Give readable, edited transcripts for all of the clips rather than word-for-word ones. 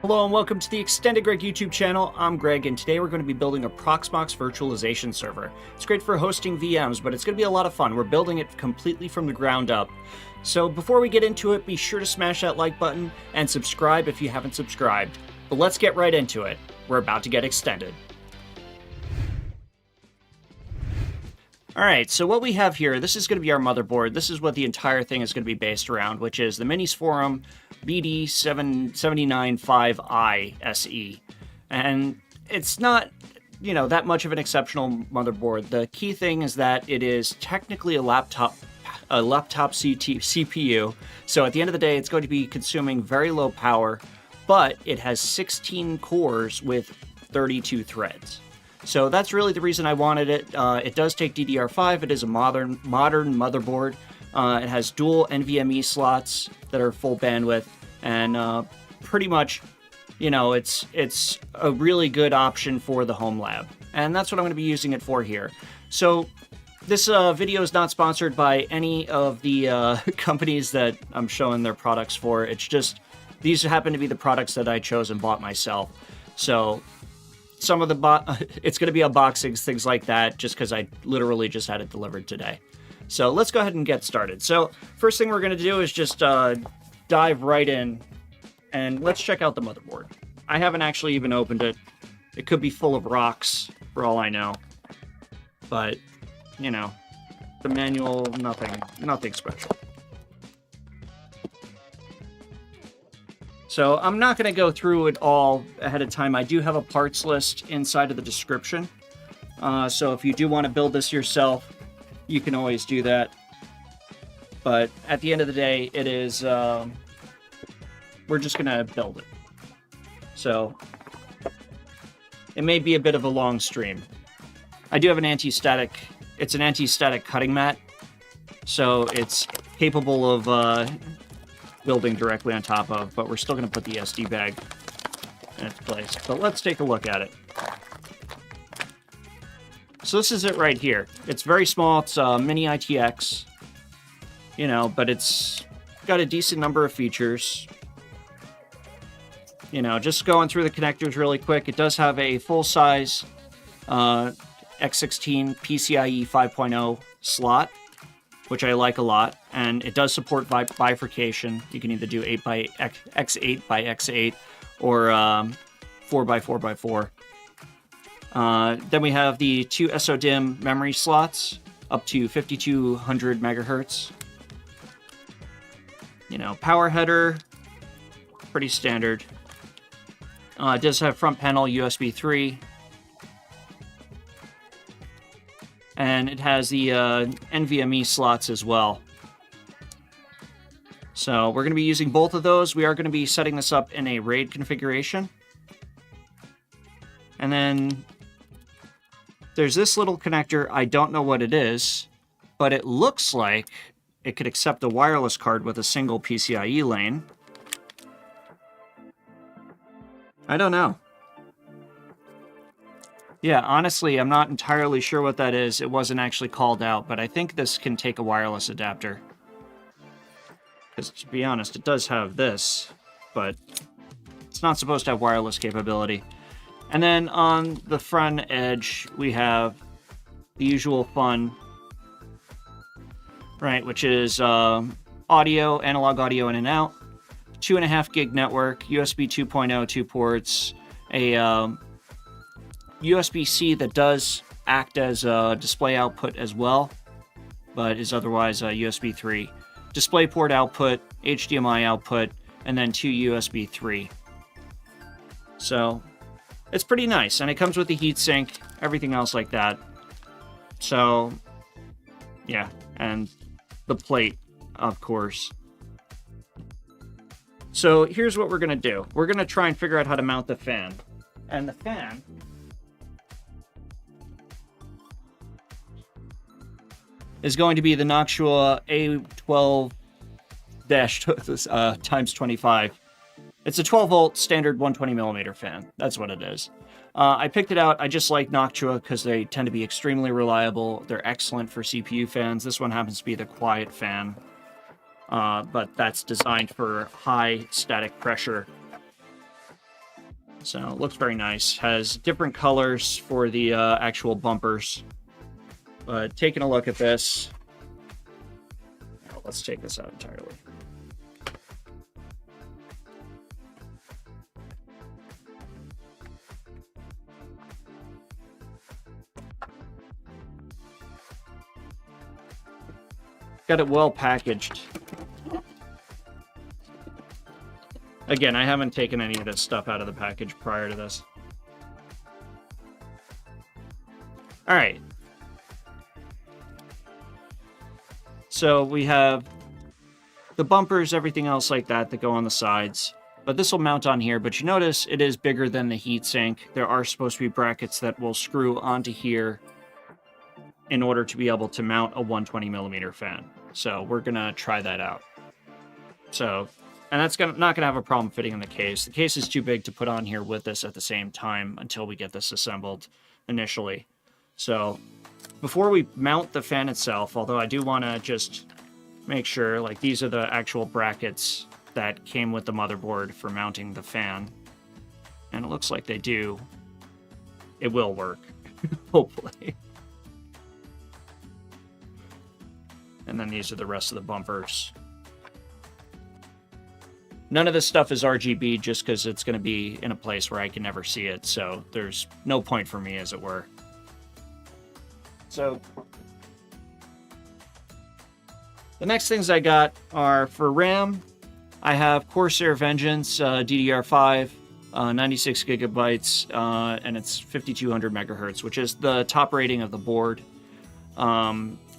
Hello and welcome to the Extended Greg YouTube channel. I'm Greg and today we're going to be building a Proxmox virtualization server. It's great for hosting VMs, but it's going to be a lot of fun. We're building it completely from the ground up. So before we get into it, be sure to smash that like button and subscribe if you haven't subscribed. But let's get right into it. We're about to get extended. Alright, so what we have here, this is going to be our motherboard. This is what the entire thing is going to be based around, which is the MinisForum BD795i SE. And it's not, that much of an exceptional motherboard. The key thing is that it is technically a laptop CPU. So at the end of the day, it's going to be consuming very low power, but it has 16 cores with 32 threads. So that's really the reason I wanted it. It does take DDR5. It is a modern motherboard. It has dual NVMe slots that are full bandwidth, and pretty much, it's a really good option for the home lab. And that's what I'm going to be using it for here. So this video is not sponsored by any of the companies that I'm showing their products for. It's just, these happen to be the products that I chose and bought myself. So some of the it's going to be unboxings, things like that, just because I literally just had it delivered today. So let's go ahead and get started. So first thing we're going to do is just dive right in, and let's check out the motherboard. I haven't actually even opened it. It could be full of rocks, for all I know. But, the manual, nothing special. So I'm not going to go through it all ahead of time. I do have a parts list inside of the description. So if you do want to build this yourself, you can always do that. But at the end of the day, it is, we're just going to build it. So it may be a bit of a long stream. I do have an anti-static, it's an anti-static cutting mat. So it's capable of building directly on top of, but we're still going to put the SD bag in its place. But let's take a look at it. So this is it right here. It's very small. It's a mini ITX, but it's got a decent number of features. Just going through the connectors really quick. It does have a full-size X16 PCIe 5.0 slot, which I like a lot, and it does support bifurcation. You can either do 8x8 or 4x4x4. Then we have the two SODIMM memory slots, up to 5200 megahertz. Power header, pretty standard. It does have front panel USB 3. And it has the NVMe slots as well. So we're going to be using both of those. We are going to be setting this up in a RAID configuration. And then there's this little connector. I don't know what it is, but it looks like it could accept a wireless card with a single PCIe lane. I don't know. Yeah, honestly, I'm not entirely sure what that is. It wasn't actually called out, but I think this can take a wireless adapter. Because, to be honest, it does have this, but it's not supposed to have wireless capability. And then on the front edge, we have the usual fun, right, which is audio, analog audio in and out, 2.5 gig network, USB 2.0, 2 ports, a USB-C that does act as a display output as well, but is otherwise a USB 3. DisplayPort output, HDMI output, and then 2 USB 3. So it's pretty nice, and it comes with the heatsink, everything else like that. So yeah, and the plate, of course. So here's what we're going to do. We're going to try and figure out how to mount the fan. And the fan is going to be the Noctua A12x25. It's a 12-volt standard 120mm fan. That's what it is. I picked it out. I just like Noctua because they tend to be extremely reliable. They're excellent for CPU fans. This one happens to be the quiet fan. but that's designed for high static pressure. So it looks very nice. Has different colors for the actual bumpers. But taking a look at this, let's take this out entirely. Got it well packaged. Again, I haven't taken any of this stuff out of the package prior to this. All right. So we have the bumpers, everything else like that that go on the sides. But this will mount on here, but you notice it is bigger than the heatsink. There are supposed to be brackets that will screw onto here in order to be able to mount a 120mm fan. So we're gonna try that out. So, and that's not gonna have a problem fitting in the case. The case is too big to put on here with this at the same time until we get this assembled initially. So before we mount the fan itself, although I do wanna just make sure, like these are the actual brackets that came with the motherboard for mounting the fan. And it looks like they do. It will work, hopefully. And then these are the rest of the bumpers. None of this stuff is RGB just because it's going to be in a place where I can never see it. So there's no point for me, as it were. So the next things I got are for RAM. I have Corsair Vengeance DDR5, 96 gigabytes, and it's 5200 megahertz, which is the top rating of the board.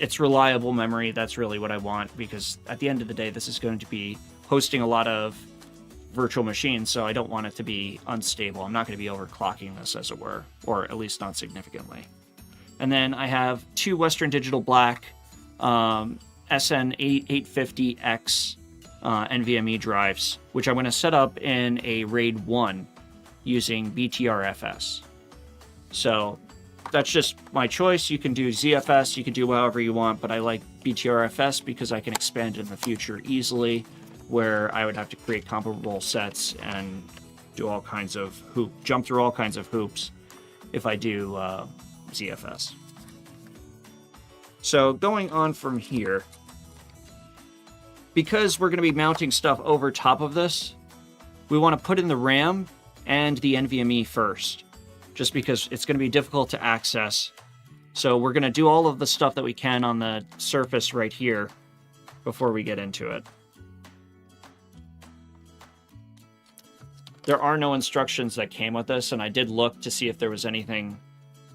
It's reliable memory. That's really what I want, because at the end of the day, this is going to be hosting a lot of virtual machines, so I don't want it to be unstable. I'm not going to be overclocking this, as it were, or at least not significantly. And then I have two Western Digital Black SN850X NVMe drives, which I'm going to set up in a RAID 1 using BTRFS. So that's just my choice. You can do ZFS, you can do however you want, but I like BTRFS because I can expand it in the future easily, where I would have to create comparable sets and do all kinds of jump through all kinds of hoops if I do ZFS. So going on from here, because we're going to be mounting stuff over top of this, we want to put in the RAM and the NVMe first, just because it's going to be difficult to access. So we're going to do all of the stuff that we can on the surface right here before we get into it. There are no instructions that came with this, and I did look to see if there was anything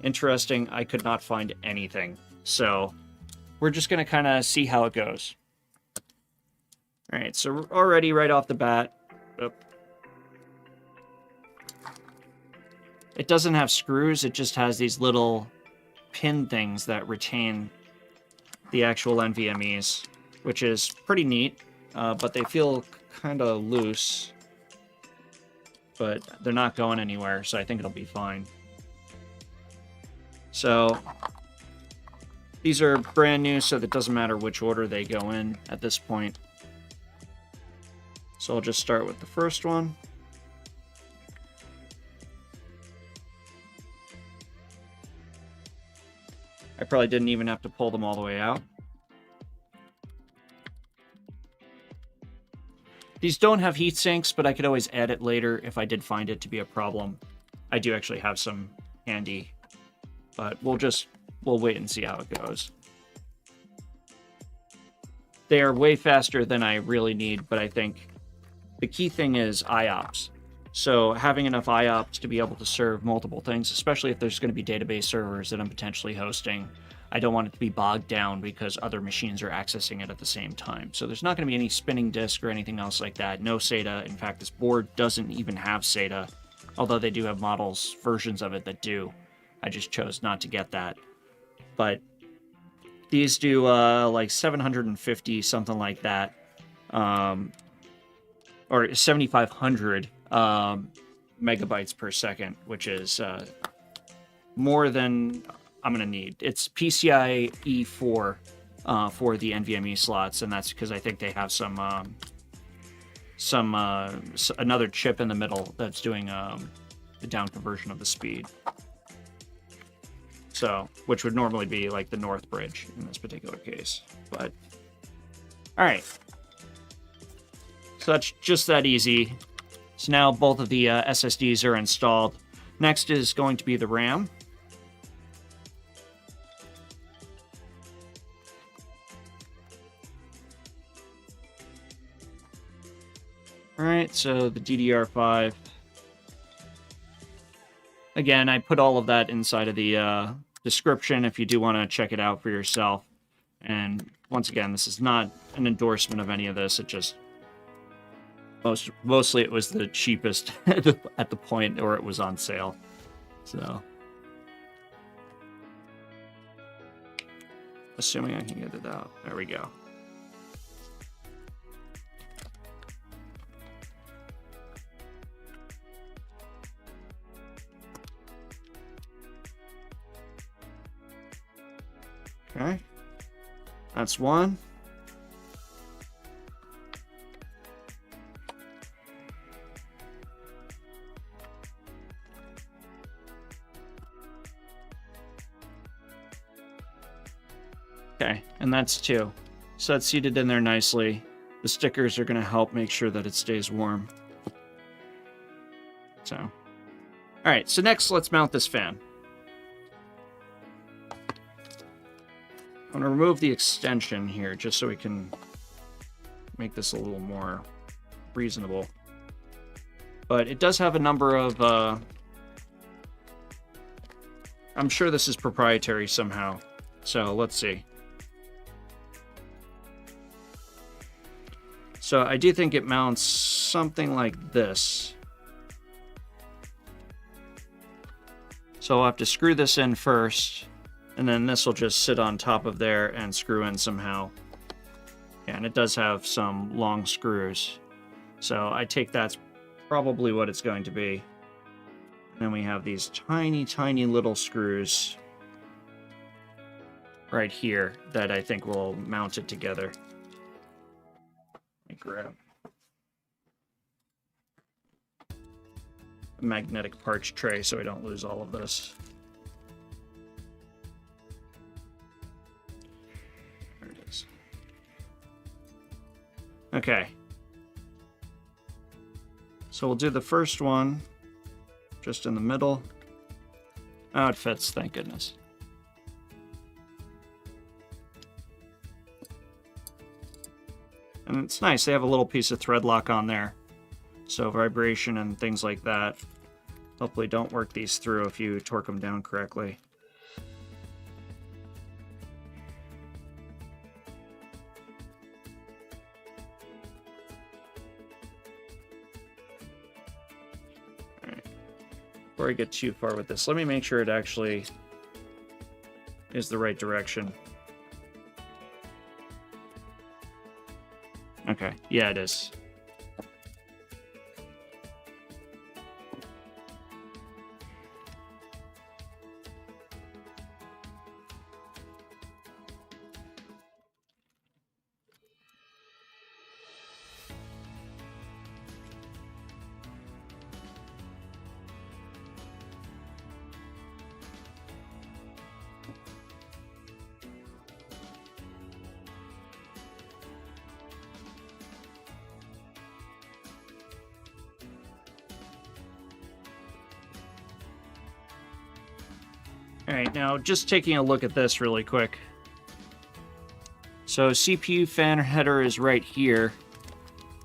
interesting. I could not find anything. So we're just going to kind of see how it goes. All right, so already right off the bat, it doesn't have screws. It just has these little pin things that retain the actual NVMEs, which is pretty neat, but they feel kind of loose, but they're not going anywhere, so I think it'll be fine. So these are brand new, so it doesn't matter which order they go in at this point. So I'll just start with the first one. I probably didn't even have to pull them all the way out. These don't have heat sinks, but I could always add it later if I did find it to be a problem. I do actually have some handy, but we'll wait and see how it goes. They are way faster than I really need, but I think the key thing is IOPS. So having enough IOPS to be able to serve multiple things, especially if there's going to be database servers that I'm potentially hosting, I don't want it to be bogged down because other machines are accessing it at the same time. So there's not going to be any spinning disk or anything else like that. No SATA. In fact, this board doesn't even have SATA, although they do have versions of it that do. I just chose not to get that. But these do like 750, something like that. Or 7,500 megabytes per second, which is more than I'm going to need. It's PCIe 4 for the NVMe slots, and that's because I think they have another chip in the middle that's doing the down conversion of the speed. So, which would normally be like the north bridge in this particular case. But, all right. So that's just that easy. So now both of the SSDs are installed. Next is going to be the RAM. All right, so the DDR5. Again, I put all of that inside of the description if you do want to check it out for yourself. And once again, this is not an endorsement of any of this. It just mostly it was the cheapest at the point, or it was on sale. So, assuming I can get it out. There we go. Okay, that's one. Okay, and that's two. So that's seated in there nicely. The stickers are going to help make sure that it stays warm. So, all right, so next let's mount this fan. I'm going to remove the extension here just so we can make this a little more reasonable. But it does have a number of... I'm sure this is proprietary somehow. So let's see. So I do think it mounts something like this. So I'll have to screw this in first. And then this will just sit on top of there and screw in somehow. And it does have some long screws. So I take that's probably what it's going to be. And then we have these tiny, tiny little screws right here that I think will mount it together. Let me grab a magnetic parts tray so I don't lose all of this. Okay, so we'll do the first one just in the middle. Oh, it fits, thank goodness. And it's nice, they have a little piece of thread lock on there. So vibration and things like that hopefully don't work these through if you torque them down correctly. Before I get too far with this, let me make sure it actually is the right direction. Okay, yeah, it is. All right, now just taking a look at this really quick. So CPU fan header is right here.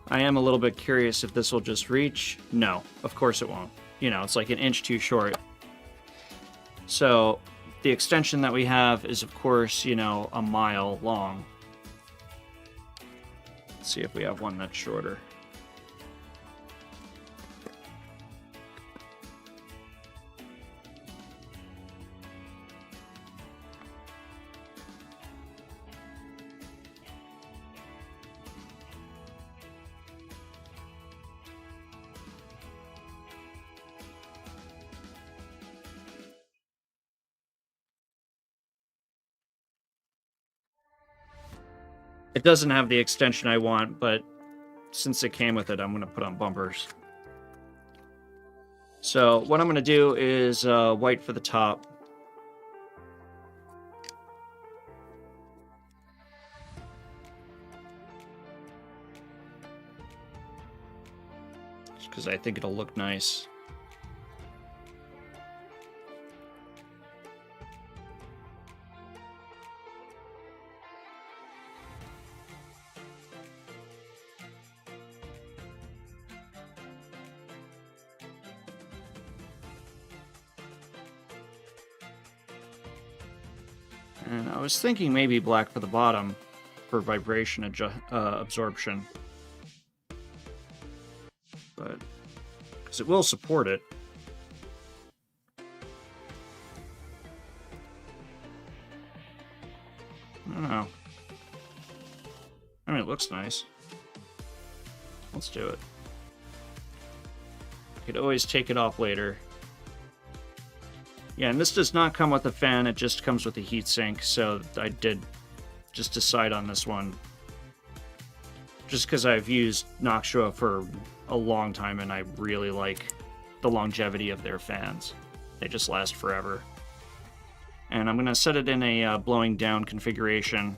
I am a little bit curious if this will just reach. No, of course it won't. You know, it's like an inch too short. So the extension that we have is, of course, you know, a mile long. Let's see if we have one that's shorter. It doesn't have the extension I want, but since it came with it, I'm going to put on bumpers. So what I'm going to do is white for the top. Just because I think it'll look nice. And I was thinking maybe black for the bottom for vibration absorption. But, because it will support it. I don't know. I mean, it looks nice. Let's do it. You could always take it off later. Yeah, and this does not come with a fan, it just comes with a heatsink, so I did just decide on this one. Just because I've used Noctua for a long time and I really like the longevity of their fans. They just last forever. And I'm going to set it in a blowing down configuration.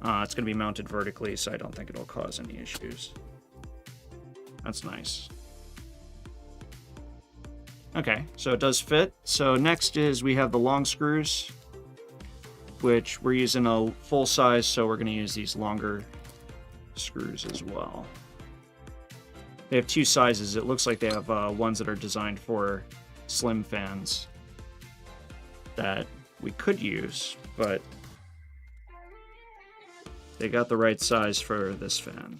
It's going to be mounted vertically, so I don't think it'll cause any issues. That's nice. Okay, so it does fit. So next is we have the long screws, which we're using a full size, so we're going to use these longer screws as well. They have two sizes. It looks like they have ones that are designed for slim fans that we could use, but they got the right size for this fan.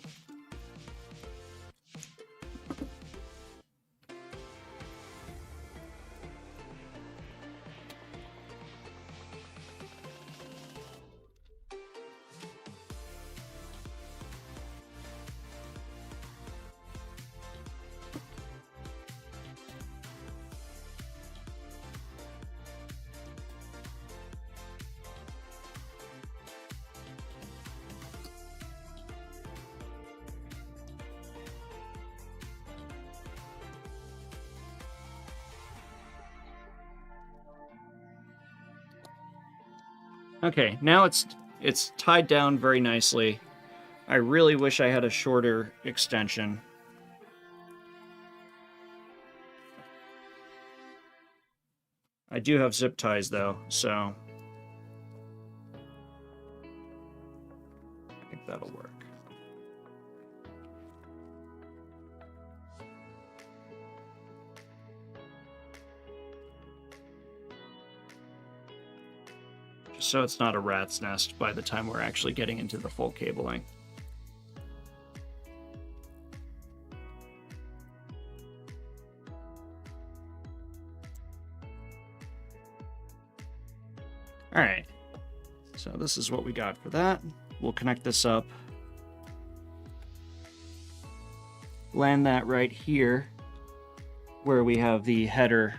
Okay, now it's tied down very nicely. I really wish I had a shorter extension. I do have zip ties though, so I think that'll work. So it's not a rat's nest by the time we're actually getting into the full cabling. All right, so this is what we got for that. We'll connect this up. Land that right here where we have the header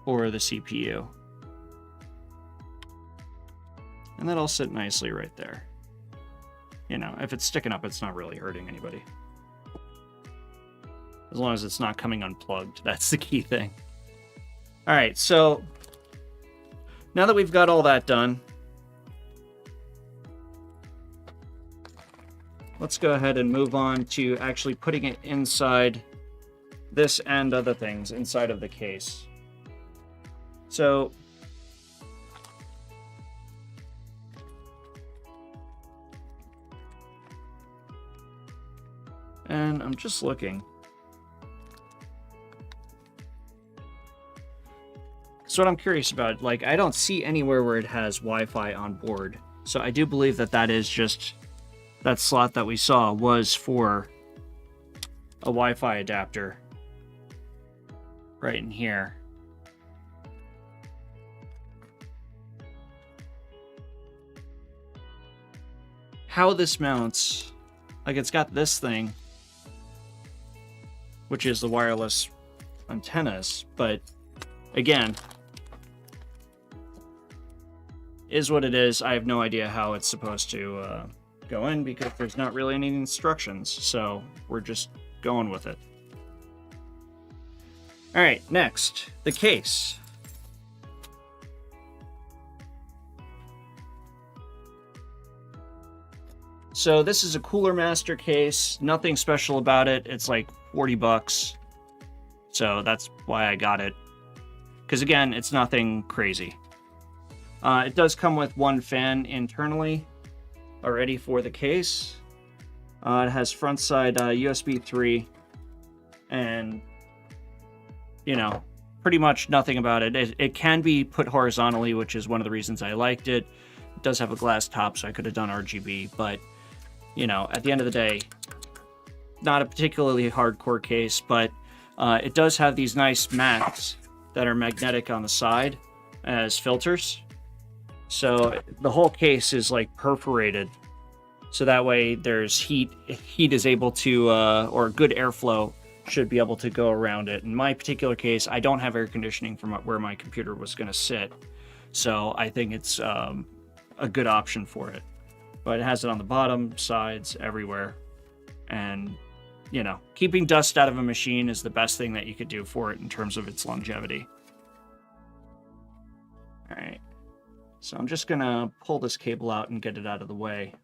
for the CPU. And that'll sit nicely right there. You know, if it's sticking up, it's not really hurting anybody. As long as it's not coming unplugged, that's the key thing. All right, so now that we've got all that done, let's go ahead and move on to actually putting it inside this and other things inside of the case. So and I'm just looking. So what I'm curious about, like, I don't see anywhere where it has Wi-Fi on board. So I do believe that that is just, that slot that we saw was for a Wi-Fi adapter right in here. How this mounts, like, it's got this thing, which is the wireless antennas, but again, is what it is. I have no idea how it's supposed to go in because there's not really any instructions, so we're just going with it. All right, next, the case. So this is a Cooler Master case. Nothing special about it. It's like 40 bucks. So that's why I got it. Because again, it's nothing crazy. It does come with one fan internally already for the case. It has front side USB 3 and, you know, pretty much nothing about it. It can be put horizontally, which is one of the reasons I liked it. It does have a glass top, so I could have done RGB, but, you know, at the end of the day, not a particularly hardcore case, but it does have these nice mats that are magnetic on the side as filters. So the whole case is like perforated. So that way there's heat is able to, or good airflow should be able to go around it. In my particular case, I don't have air conditioning from where my computer was going to sit. So I think it's a good option for it. But it has it on the bottom, sides, everywhere. And, you know, keeping dust out of a machine is the best thing that you could do for it in terms of its longevity. All right. So I'm just going to pull this cable out and get it out of the way.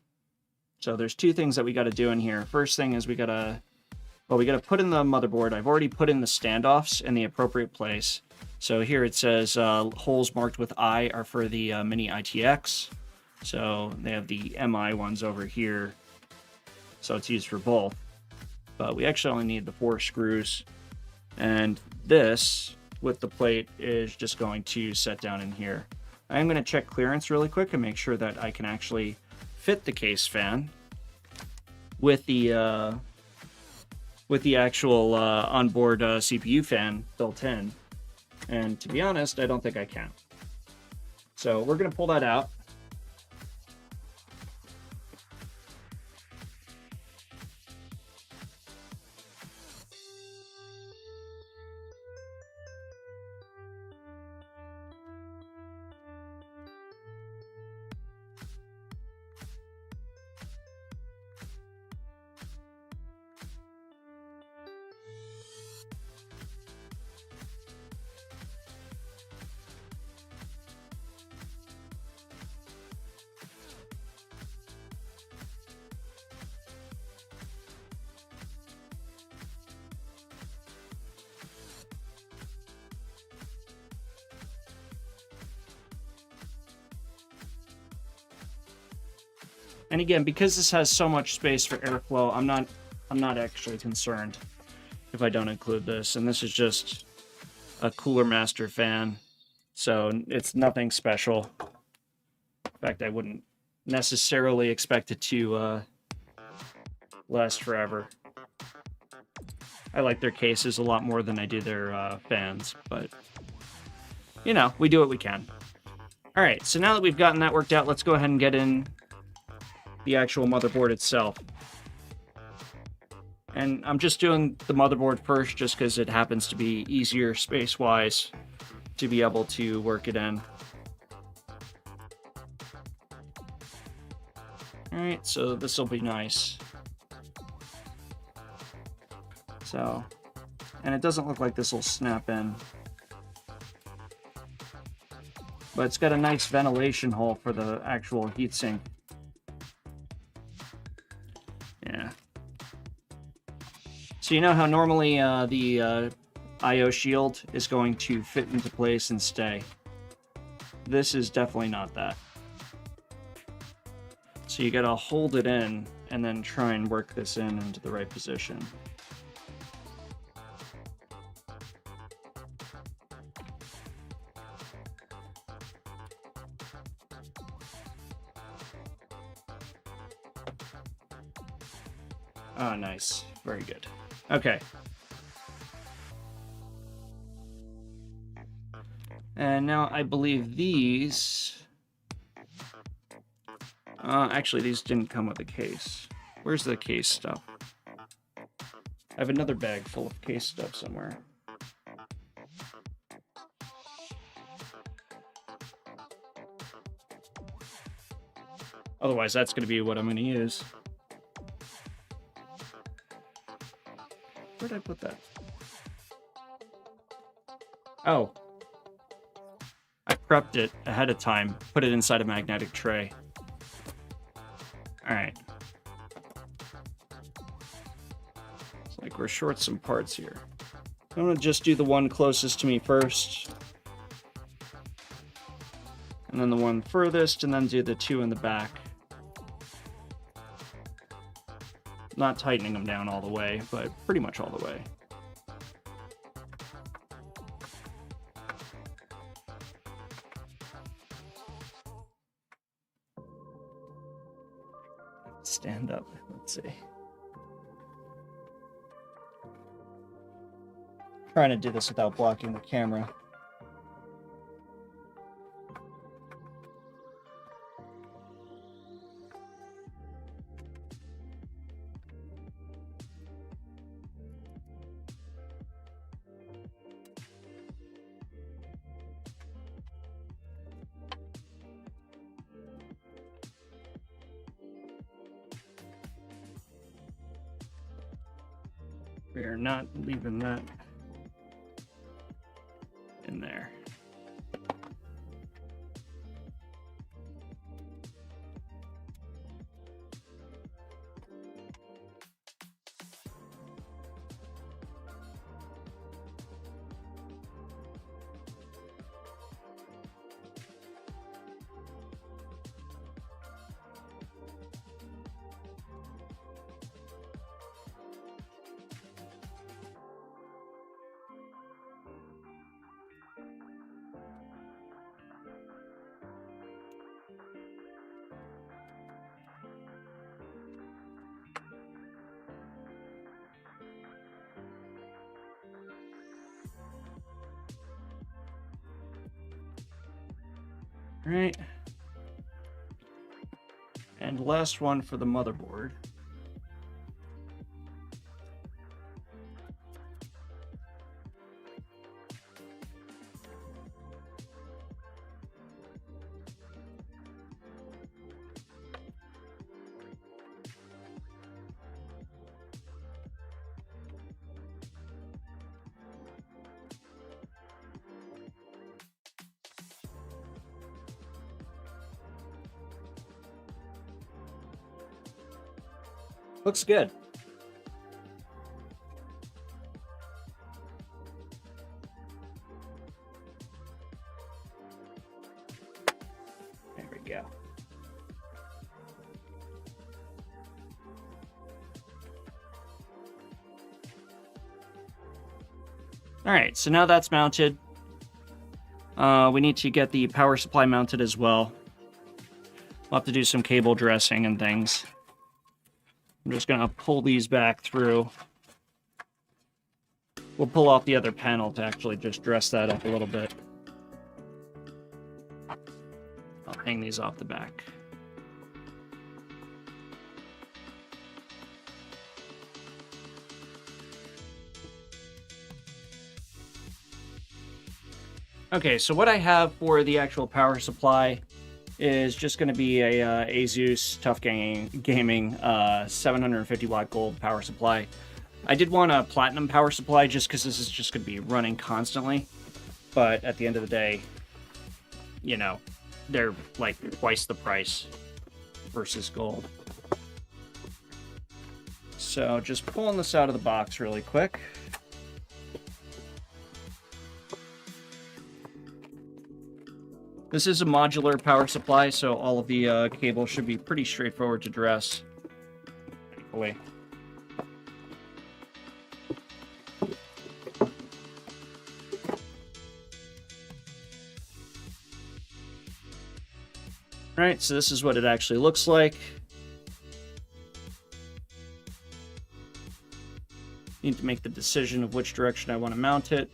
So there's two things that we got to do in here. First thing is we got to put in the motherboard. I've already put in the standoffs in the appropriate place. So here it says holes marked with I are for the Mini-ATX. So they have the MI ones over here. So it's used for both. But we actually only need the 4 screws. And this, with the plate, is just going to set down in here. I'm going to check clearance really quick and make sure that I can actually fit the case fan with the actual onboard CPU fan built in. And to be honest, I don't think I can. So we're going to pull that out. And again, because this has so much space for airflow, I'm not actually concerned if I don't include this. And this is just a Cooler Master fan, so it's nothing special. In fact, I wouldn't necessarily expect it to last forever. I like their cases a lot more than I do their fans, but you know, we do what we can. All right, so now that we've gotten that worked out, let's go ahead and get in the actual motherboard itself. And I'm just doing the motherboard first just because it happens to be easier space-wise to be able to work it in. Alright, so this will be nice. So, and it doesn't look like this will snap in. But it's got a nice ventilation hole for the actual heatsink. Yeah. So you know how normally the I/O shield is going to fit into place and stay. This is definitely not that. So you gotta hold it in and then try and work this into the right position. Oh, nice. Very good. Okay. And now I believe these... actually, these didn't come with a case. Where's the case stuff? I have another bag full of case stuff somewhere. Otherwise, that's going to be what I'm going to use. Where'd I put that? Oh. I prepped it ahead of time, put it inside a magnetic tray. Alright. It's like we're short some parts here. I'm going to just do the one closest to me first. And then the one furthest, and then do the two in the back. Not tightening them down all the way, but pretty much all the way. Stand up. Let's see. Trying to do this without blocking the camera. We are not leaving that in there. All right. And last one for the motherboard. Looks good. There we go. All right, so now that's mounted. We need to get the power supply mounted as well. We'll have to do some cable dressing and things. I'm just going to pull these back through. We'll pull off the other panel to actually just dress that up a little bit. I'll hang these off the back. Okay, so what I have for the actual power supply is just going to be a ASUS Tough Gaming 750 watt gold power supply. I did want a platinum power supply just because this is just going to be running constantly. But at the end of the day, you know, they're like twice the price versus gold. So just pulling this out of the box really quick. This is a modular power supply, so all of the cables should be pretty straightforward to dress. Thankfully. Alright, so this is what it actually looks like. Need to make the decision of which direction I want to mount it.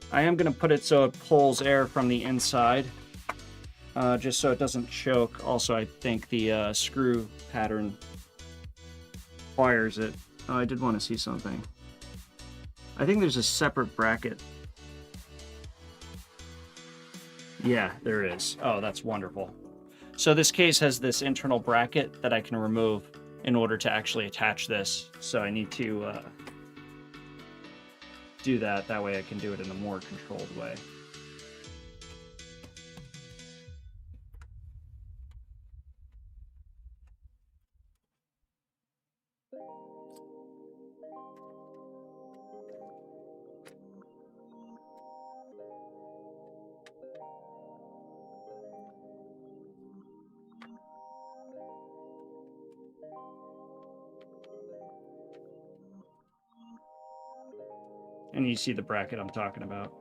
I am going to put it so it pulls air from the inside, just so it doesn't choke. Also, I think the screw pattern requires it. Oh, I did want to see something. I think there's a separate bracket. Yeah, there is. Oh, that's wonderful. So this case has this internal bracket that I can remove in order to actually attach this. So I need to do that. That way I can do it in a more controlled way. And you see the bracket I'm talking about.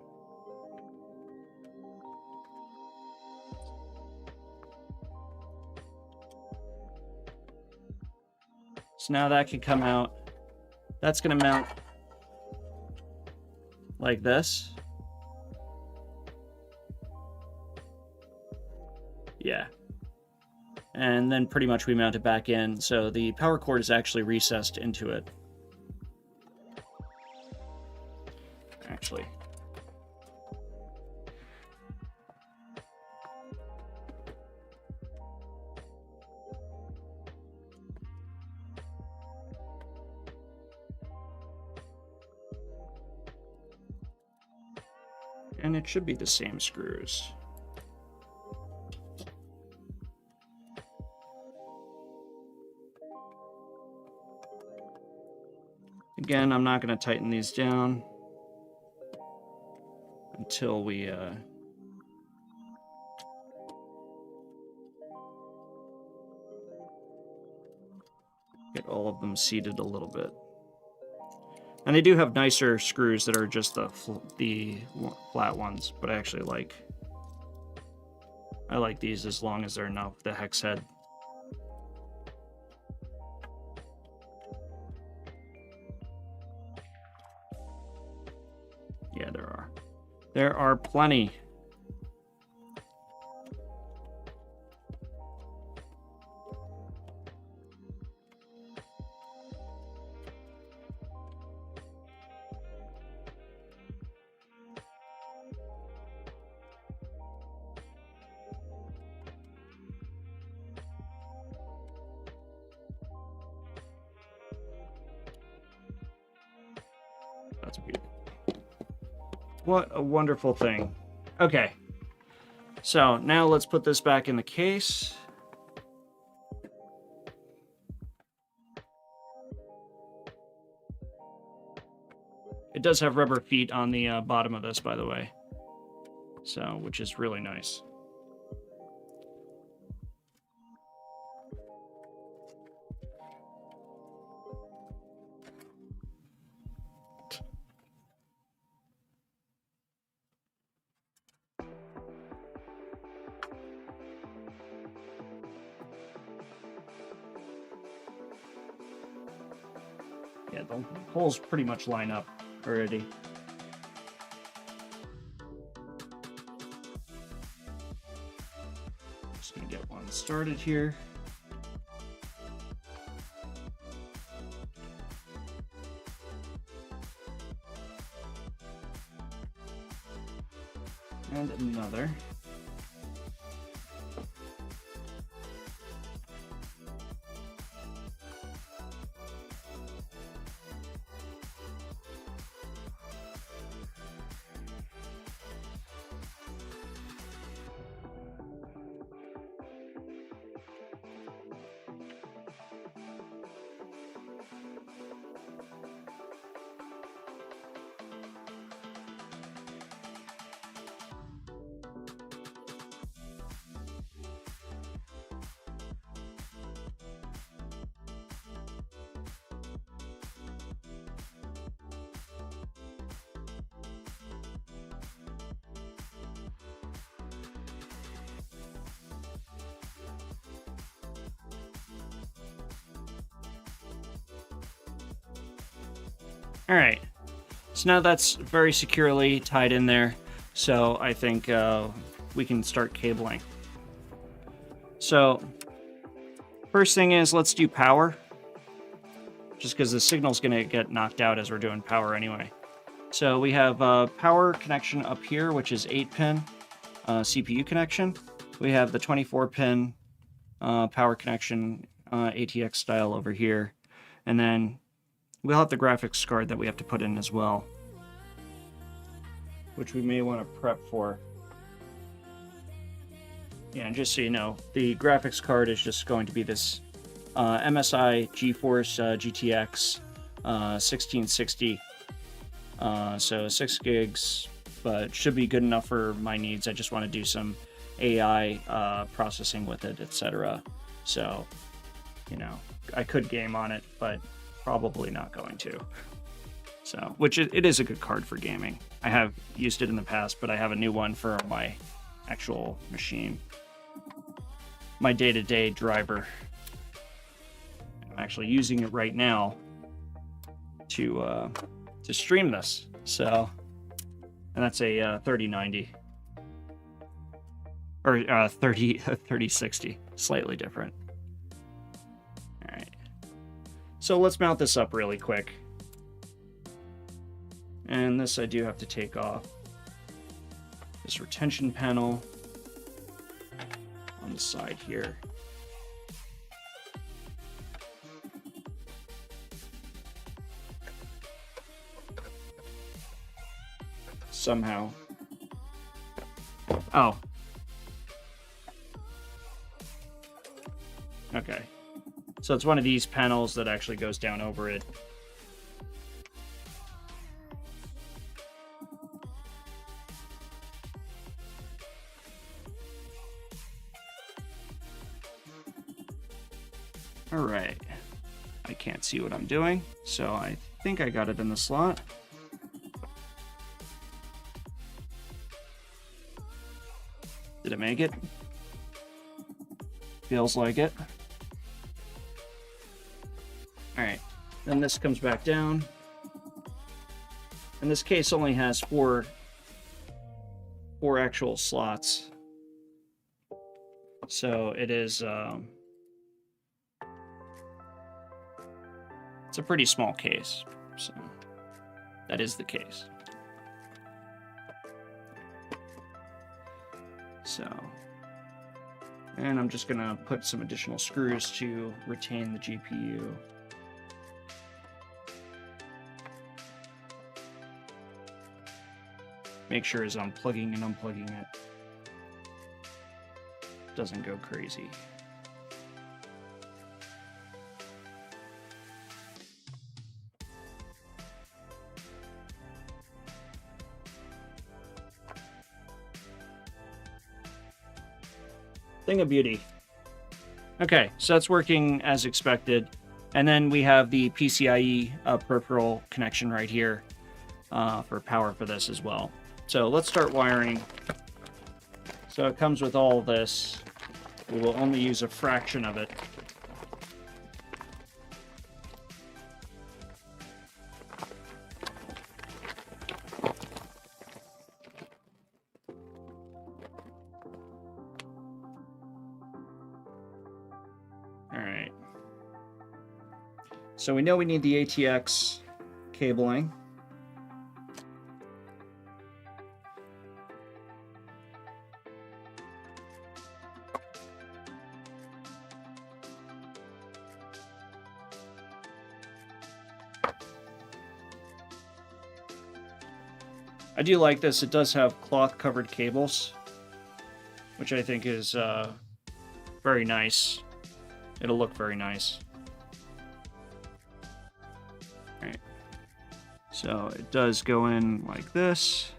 So now that can come out. That's going to mount like this. Yeah. And then pretty much we mount it back in. So the power cord is actually recessed into it. Actually. And it should be the same screws. Again, I'm not going to tighten these down until we get all of them seated a little bit. And they do have nicer screws that are just the flat ones, but I actually like these as long as they're not the hex head. Yeah, there are. There are plenty. That's beautiful. What a wonderful thing. Okay, so now let's put this back in the case. It does have rubber feet on the bottom of this, by the way, so which is really nice. Yeah, the holes pretty much line up already. Just gonna get one started here. And another. All right, so now that's very securely tied in there, so I think we can start cabling. So first thing is, let's do power, just because the signal's going to get knocked out as we're doing power anyway. So we have power connection up here, which is 8-pin CPU connection. We have the 24-pin power connection ATX style over here, and then we'll have the graphics card that we have to put in as well. which we may want to prep for. Yeah, and just so you know, the graphics card is just going to be this MSI GeForce GTX 1660. So 6 gigs, but should be good enough for my needs. I just want to do some AI processing with it, etc. So, you know, I could game on it, but probably not going to. So, which it is a good card for gaming. I have used it in the past, but I have a new one for my actual machine. My day-to-day driver. I'm actually using it right now to stream this. So, and that's a 3090 or 3060, slightly different. All right. So let's mount this up really quick. And this I do have to take off. This retention panel on the side here. Somehow. Oh. Okay. So it's one of these panels that actually goes down over it. All right. I can't see what I'm doing, so I think I got it in the slot. Did it make it? Feels like it. All right, then this comes back down. And this case only has four actual slots. So it is, it's a pretty small case. So that is the case. So, and I'm just gonna put some additional screws to retain the GPU. Make sure as I'm plugging and unplugging it doesn't go crazy. Thing of beauty. Okay, so that's working as expected. And then we have the PCIe peripheral connection right here for power for this as well. So let's start wiring. So it comes with all of this. We will only use a fraction of it. So we know we need the ATX cabling. I do like this. It does have cloth-covered cables, which I think is very nice. It'll look very nice. So it does go in like this.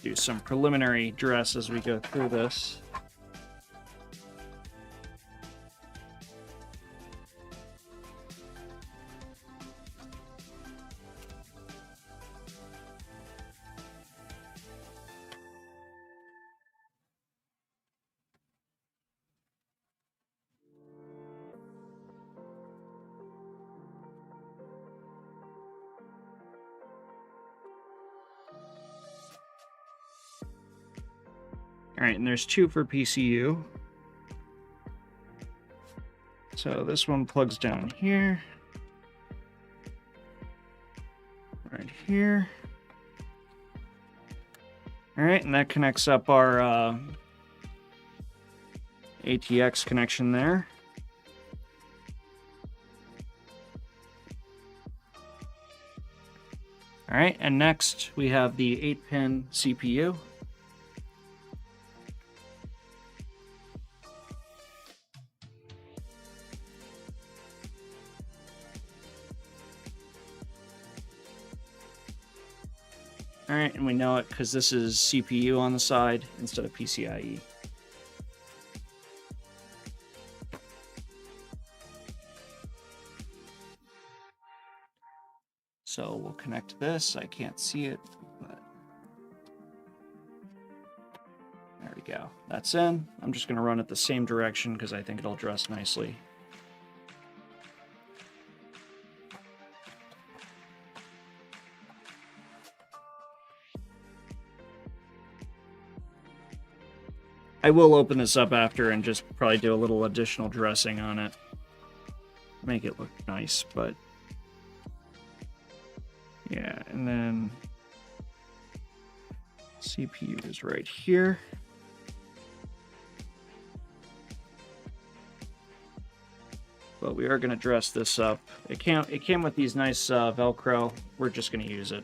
Do some preliminary dress as we go through this. All right, and there's two for PCU. So this one plugs down here. Right here. All right, and that connects up our ATX connection there. All right, and next we have the 8-pin CPU. All right, and we know it because this is CPU on the side instead of PCIe. So we'll connect this. I can't see it, but there we go. That's in. I'm just going to run it the same direction because I think it'll dress nicely. I will open this up after and just probably do a little additional dressing on it. Make it look nice, but yeah, and then CPU is right here. But we are going to dress this up. It came with these nice Velcro. We're just going to use it.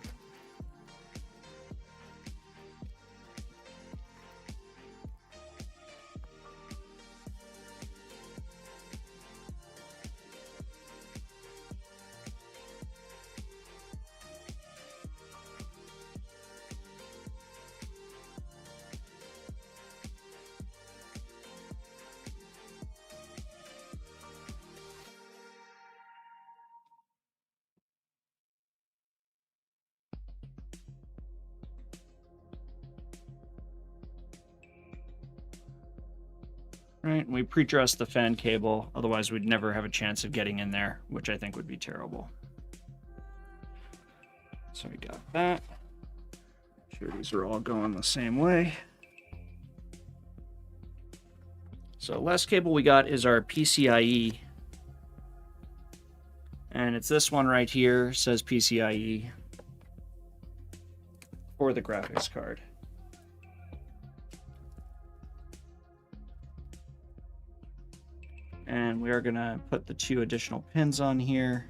Right, and we pre-dressed the fan cable, otherwise we'd never have a chance of getting in there, which I think would be terrible. So we got that. Make sure these are all going the same way. So last cable we got is our PCIe. And it's this one right here, says PCIe for the graphics card. And we are going to put the 2 additional pins on here.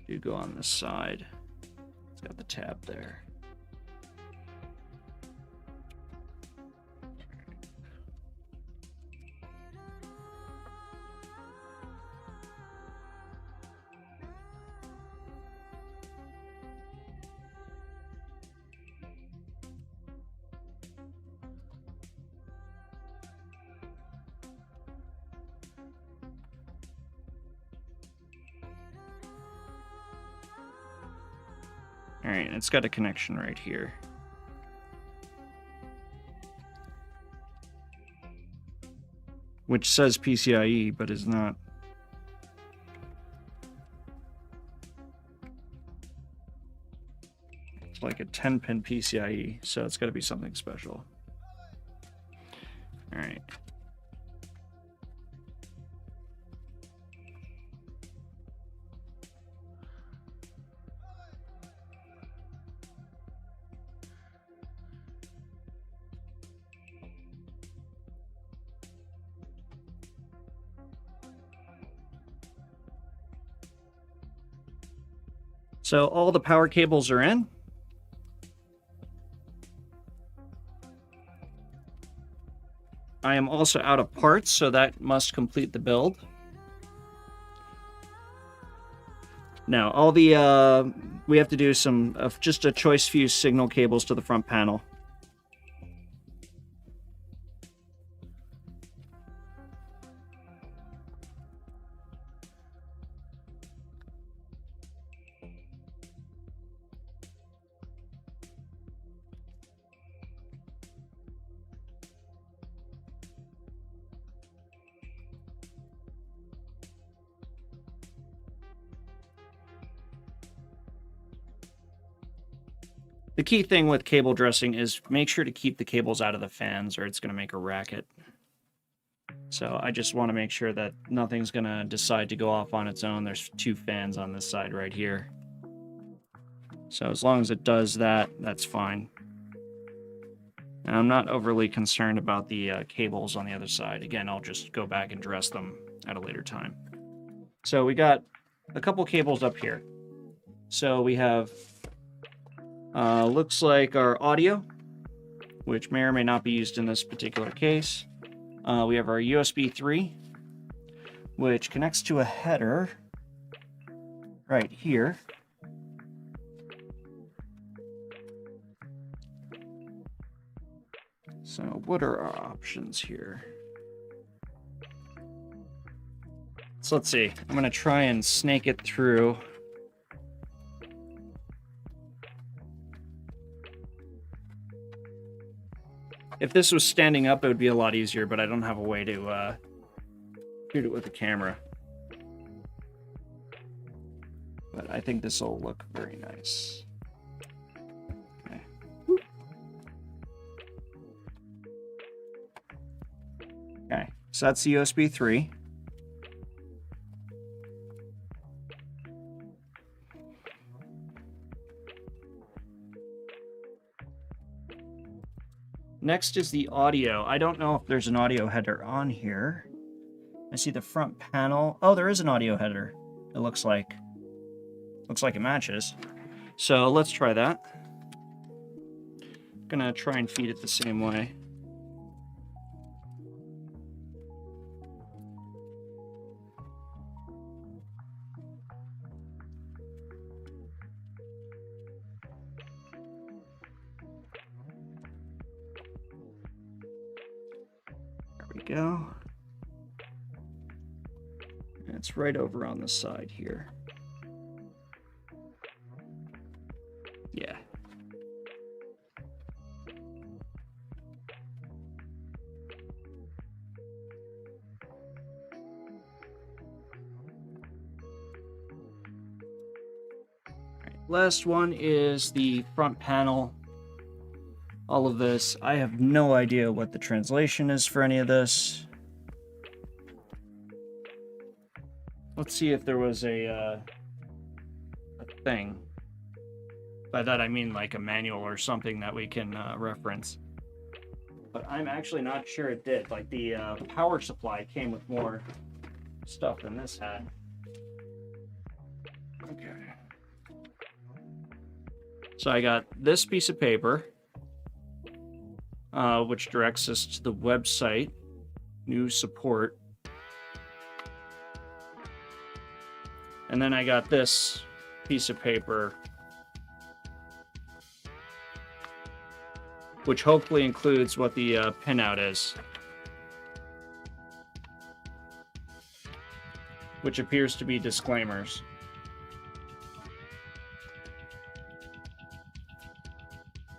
Do go on this side. It's got the tab there. All right, it's got a connection right here. Which says PCIe, but is not. It's like a 10-pin PCIe, so it's got to be something special. All right. So all the power cables are in. I am also out of parts, so that must complete the build. Now, all the we have to do some just a choice few signal cables to the front panel. The key thing with cable dressing is make sure to keep the cables out of the fans or it's going to make a racket. So I just want to make sure that nothing's going to decide to go off on its own. There's 2 fans on this side right here. So as long as it does that, that's fine. And I'm not overly concerned about the cables on the other side. Again, I'll just go back and dress them at a later time. So we got a couple cables up here. So we have, looks like our audio, which may or may not be used in this particular case. We have our USB 3, which connects to a header right here. So what are our options here? So let's see. I'm going to try and snake it through. If this was standing up, it would be a lot easier, but I don't have a way to shoot it with a camera. But I think this will look very nice. Okay. Okay, so that's the USB 3. Next is the audio. I don't know if there's an audio header on here. I see the front panel. Oh, there is an audio header. It looks like. Looks like it matches. So let's try that. Gonna try and feed it the same way. Go. And it's right over on the side here. Yeah. Right. Last one is the front panel. All of this, I have no idea what the translation is for any of this. Let's see if there was a thing. By that I mean like a manual or something that we can reference. But I'm actually not sure it did. Like the power supply came with more stuff than this had. Okay. So I got this piece of paper. Which directs us to the website, new support. And then I got this piece of paper, which hopefully includes what the pinout is, which appears to be disclaimers.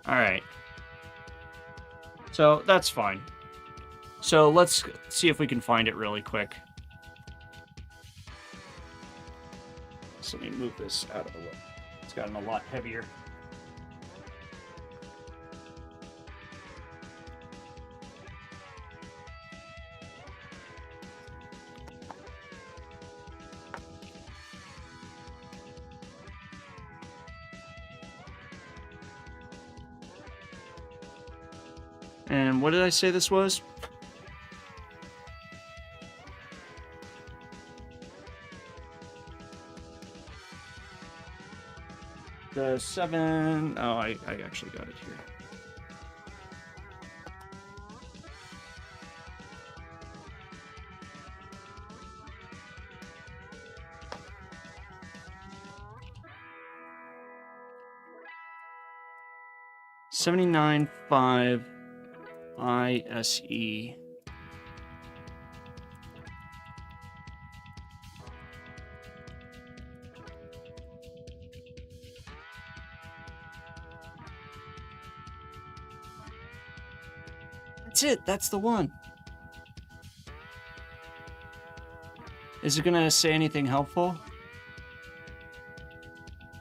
All right. So that's fine. So let's see if we can find it really quick. So let me move this out of the way. It's gotten a lot heavier. And what did I say this was? The 7... Oh, I actually got it here. $79.5 ISE. That's it. That's the one. Is it gonna say anything helpful?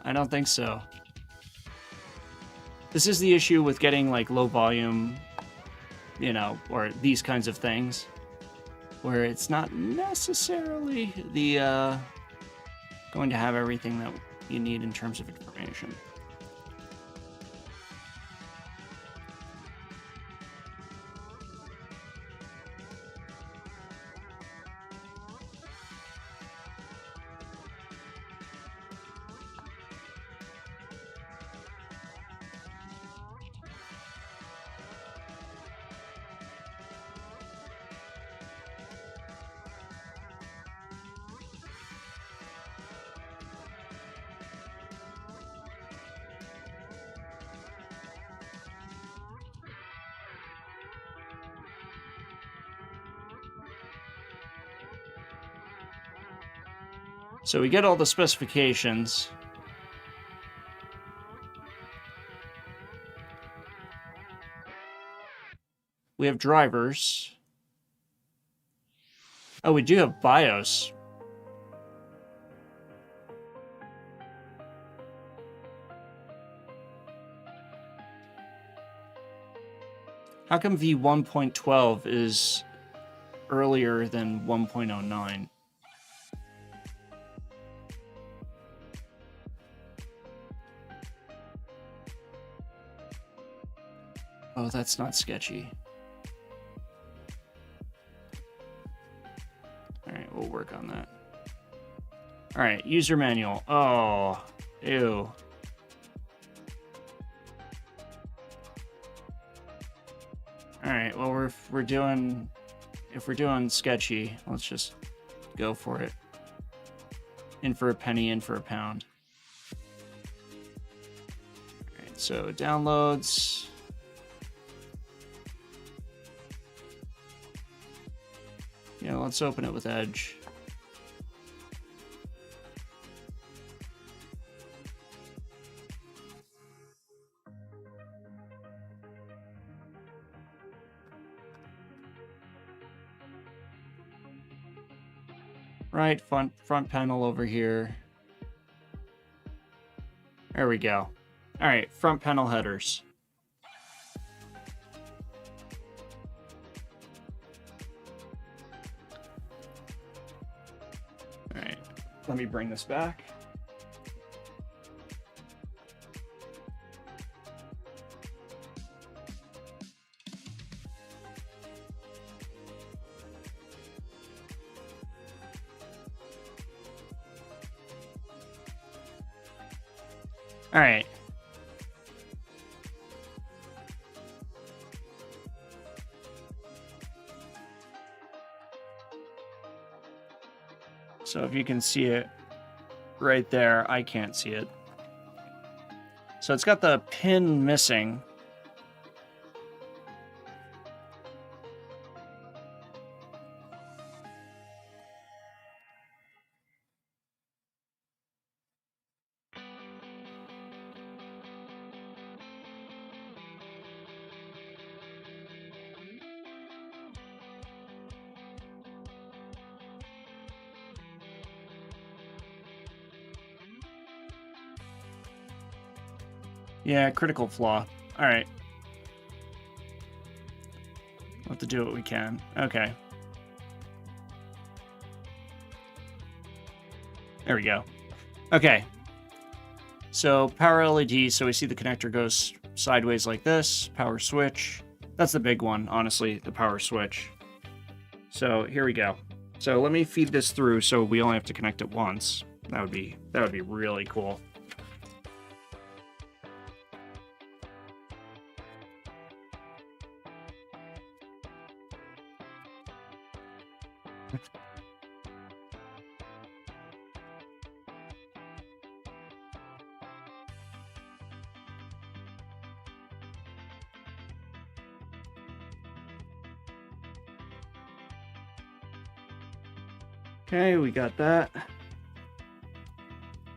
I don't think so. This is the issue with getting like low volume, you know, or these kinds of things. where it's not necessarily the going to have everything that you need in terms of information. So we get all the specifications. We have drivers. Oh, we do have BIOS. How come V1.12 is earlier than 1.09? Oh, that's not sketchy. All right, we'll work on that. All right, user manual. Oh, ew. All right, well, if we're doing sketchy, let's just go for it. In for a penny, in for a pound. All right, so downloads. Yeah, let's open it with Edge. Right, front panel over here. There we go. All right, front panel headers. All right, let me bring this back. All right. So if you can see it right there, I can't see it. So it's got the pin missing. Yeah, critical flaw. All right. We'll have to do what we can. Okay. There we go. Okay. So power LED, so we see the connector goes sideways like this. Power switch. That's the big one, honestly, the power switch. So here we go. So let me feed this through so we only have to connect it once. That would be really cool. Okay, we got that.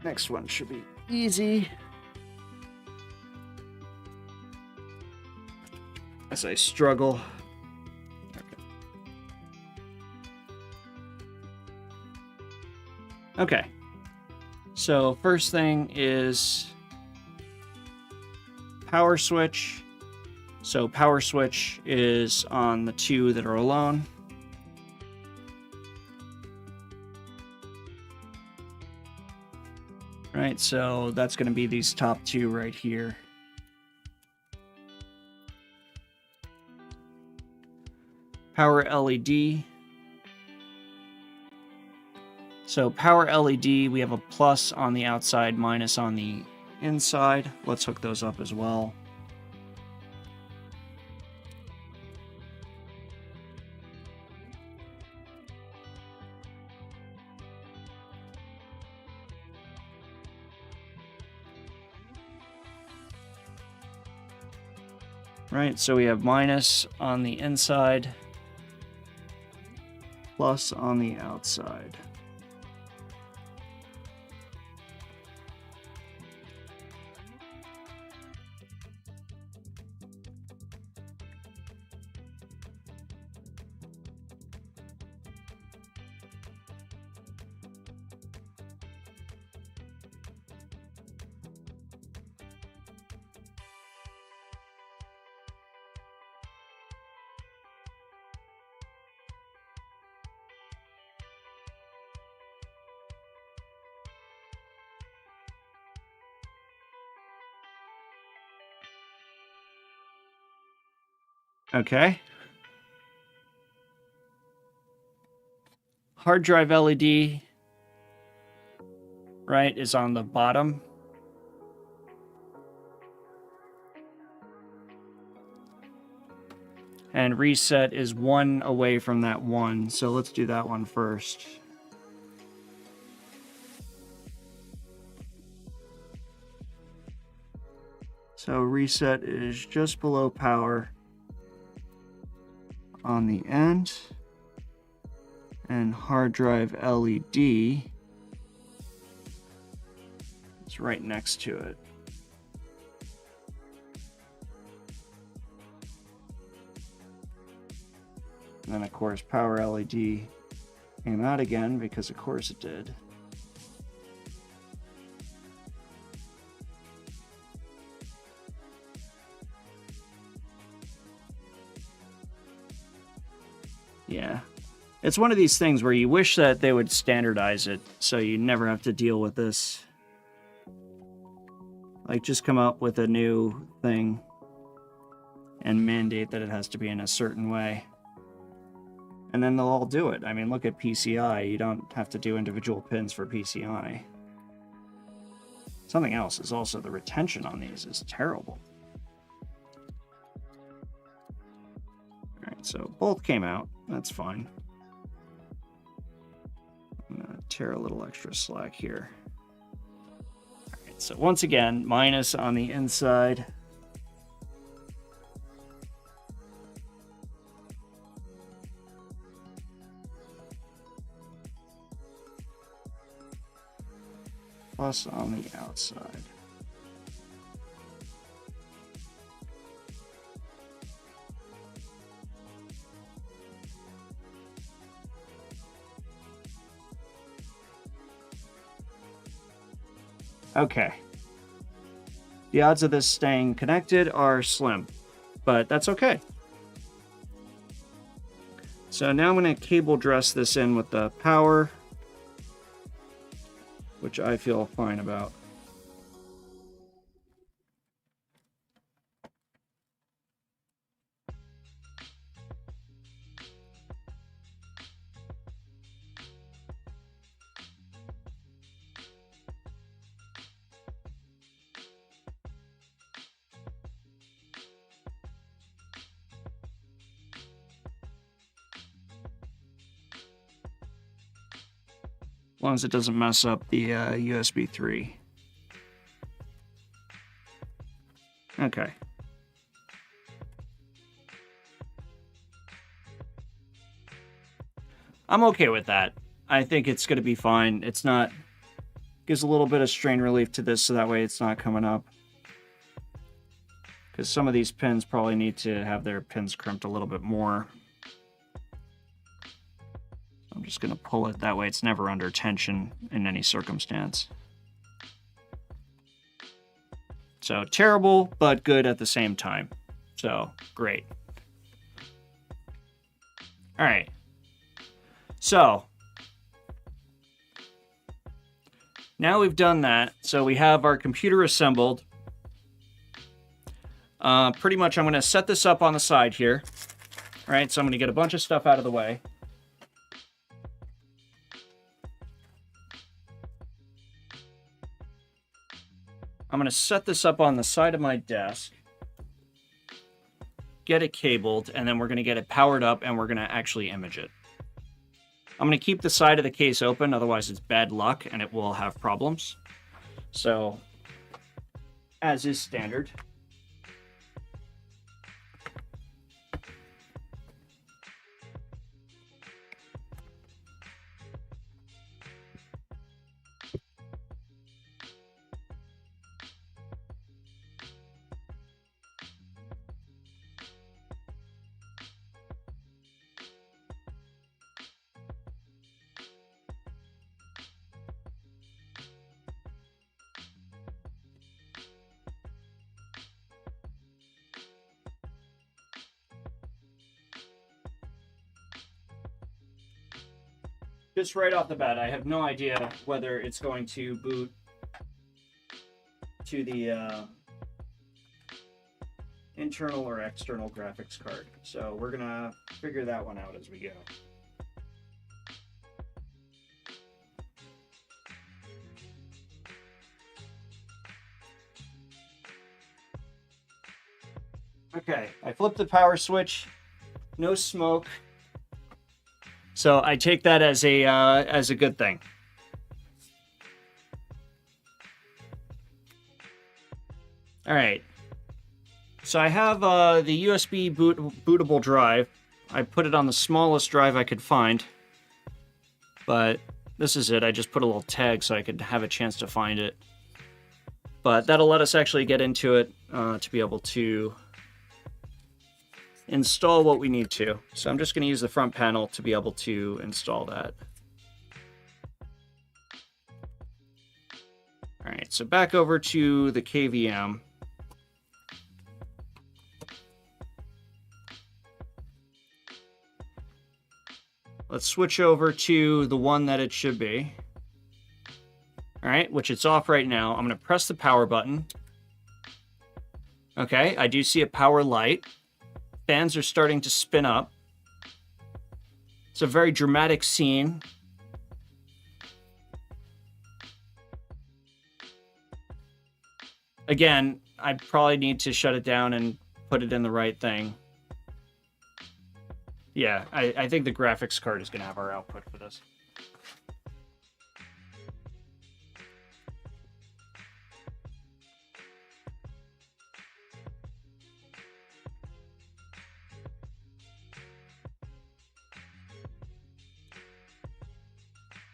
Next one should be easy. As I struggle. Okay. So first thing is power switch. So power switch is on the two that are alone. Right, so that's going to be these top two right here. Power LED. So power LED, we have a plus on the outside, minus on the inside. Let's hook those up as well. Right, so we have minus on the inside, plus on the outside. Okay. Hard drive LED, right, is on the bottom. And reset is 1 away from that 1. So let's do that one first. So reset is just below power on the end, and hard drive LED is right next to it. And then of course power LED came out again, because of course it did. Yeah, it's one of these things where you wish that they would standardize it so you never have to deal with this. Like, just come up with a new thing and mandate that it has to be in a certain way. And then they'll all do it. I mean, look at PCI. You don't have to do individual pins for PCI. Something else is also the retention on these is terrible. Alright, so both came out. That's fine. I'm going to tear a little extra slack here. Alright, so once again, minus on the inside. Plus on the outside. Okay. The odds of this staying connected are slim, but that's okay. So now I'm going to cable dress this in with the power, which I feel fine about. As long as it doesn't mess up the USB 3. Okay. I'm okay with that. I think it's going to be fine. It's not... Gives a little bit of strain relief to this, so that way it's not coming up. Because some of these pins probably need to have their pins crimped a little bit more. I'm just going to pull it, that way it's never under tension in any circumstance. So terrible, but good at the same time. So, great. Alright. So, Now we've done that, so we have our computer assembled. Pretty much I'm going to set this up on the side here. All right, so I'm going to get a bunch of stuff out of the way. I'm going to set this up on the side of my desk, get it cabled, and then we're going to get it powered up, and we're going to actually image it. I'm going to keep the side of the case open, otherwise it's bad luck, and it will have problems. So, as is standard. Just right off the bat, I have no idea whether it's going to boot to the internal or external graphics card. So we're going to figure that one out as we go. Okay, I flipped the power switch. No smoke. So I take that as a good thing. All right. So I have the USB bootable drive. I put it on the smallest drive I could find. But this is it. I just put a little tag so I could have a chance to find it. But that'll let us actually get into it to be able to install what we need to. So I'm just going to use the front panel to be able to install that. All right, so back over to the KVM. Let's switch over to the one that it should be. All right, which it's off right now. I'm going to press the power button. Okay, I do see a power light. Fans are starting to spin up. It's a very dramatic scene. Again, I probably need to shut it down and put it in the right thing. Yeah, I think the graphics card is going to have our output for this.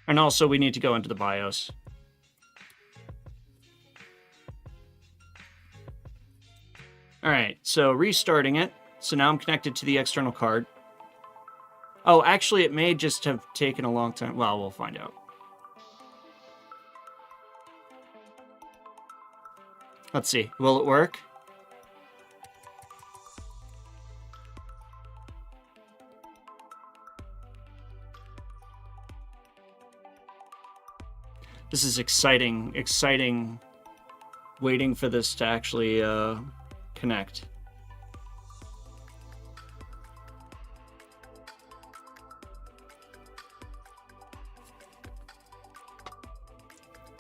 And also, we need to go into the BIOS. All right, so restarting it. So now I'm connected to the external card. Oh, actually, it may just have taken a long time. Well, we'll find out. Let's see. Will it work? This is exciting waiting for this to actually connect.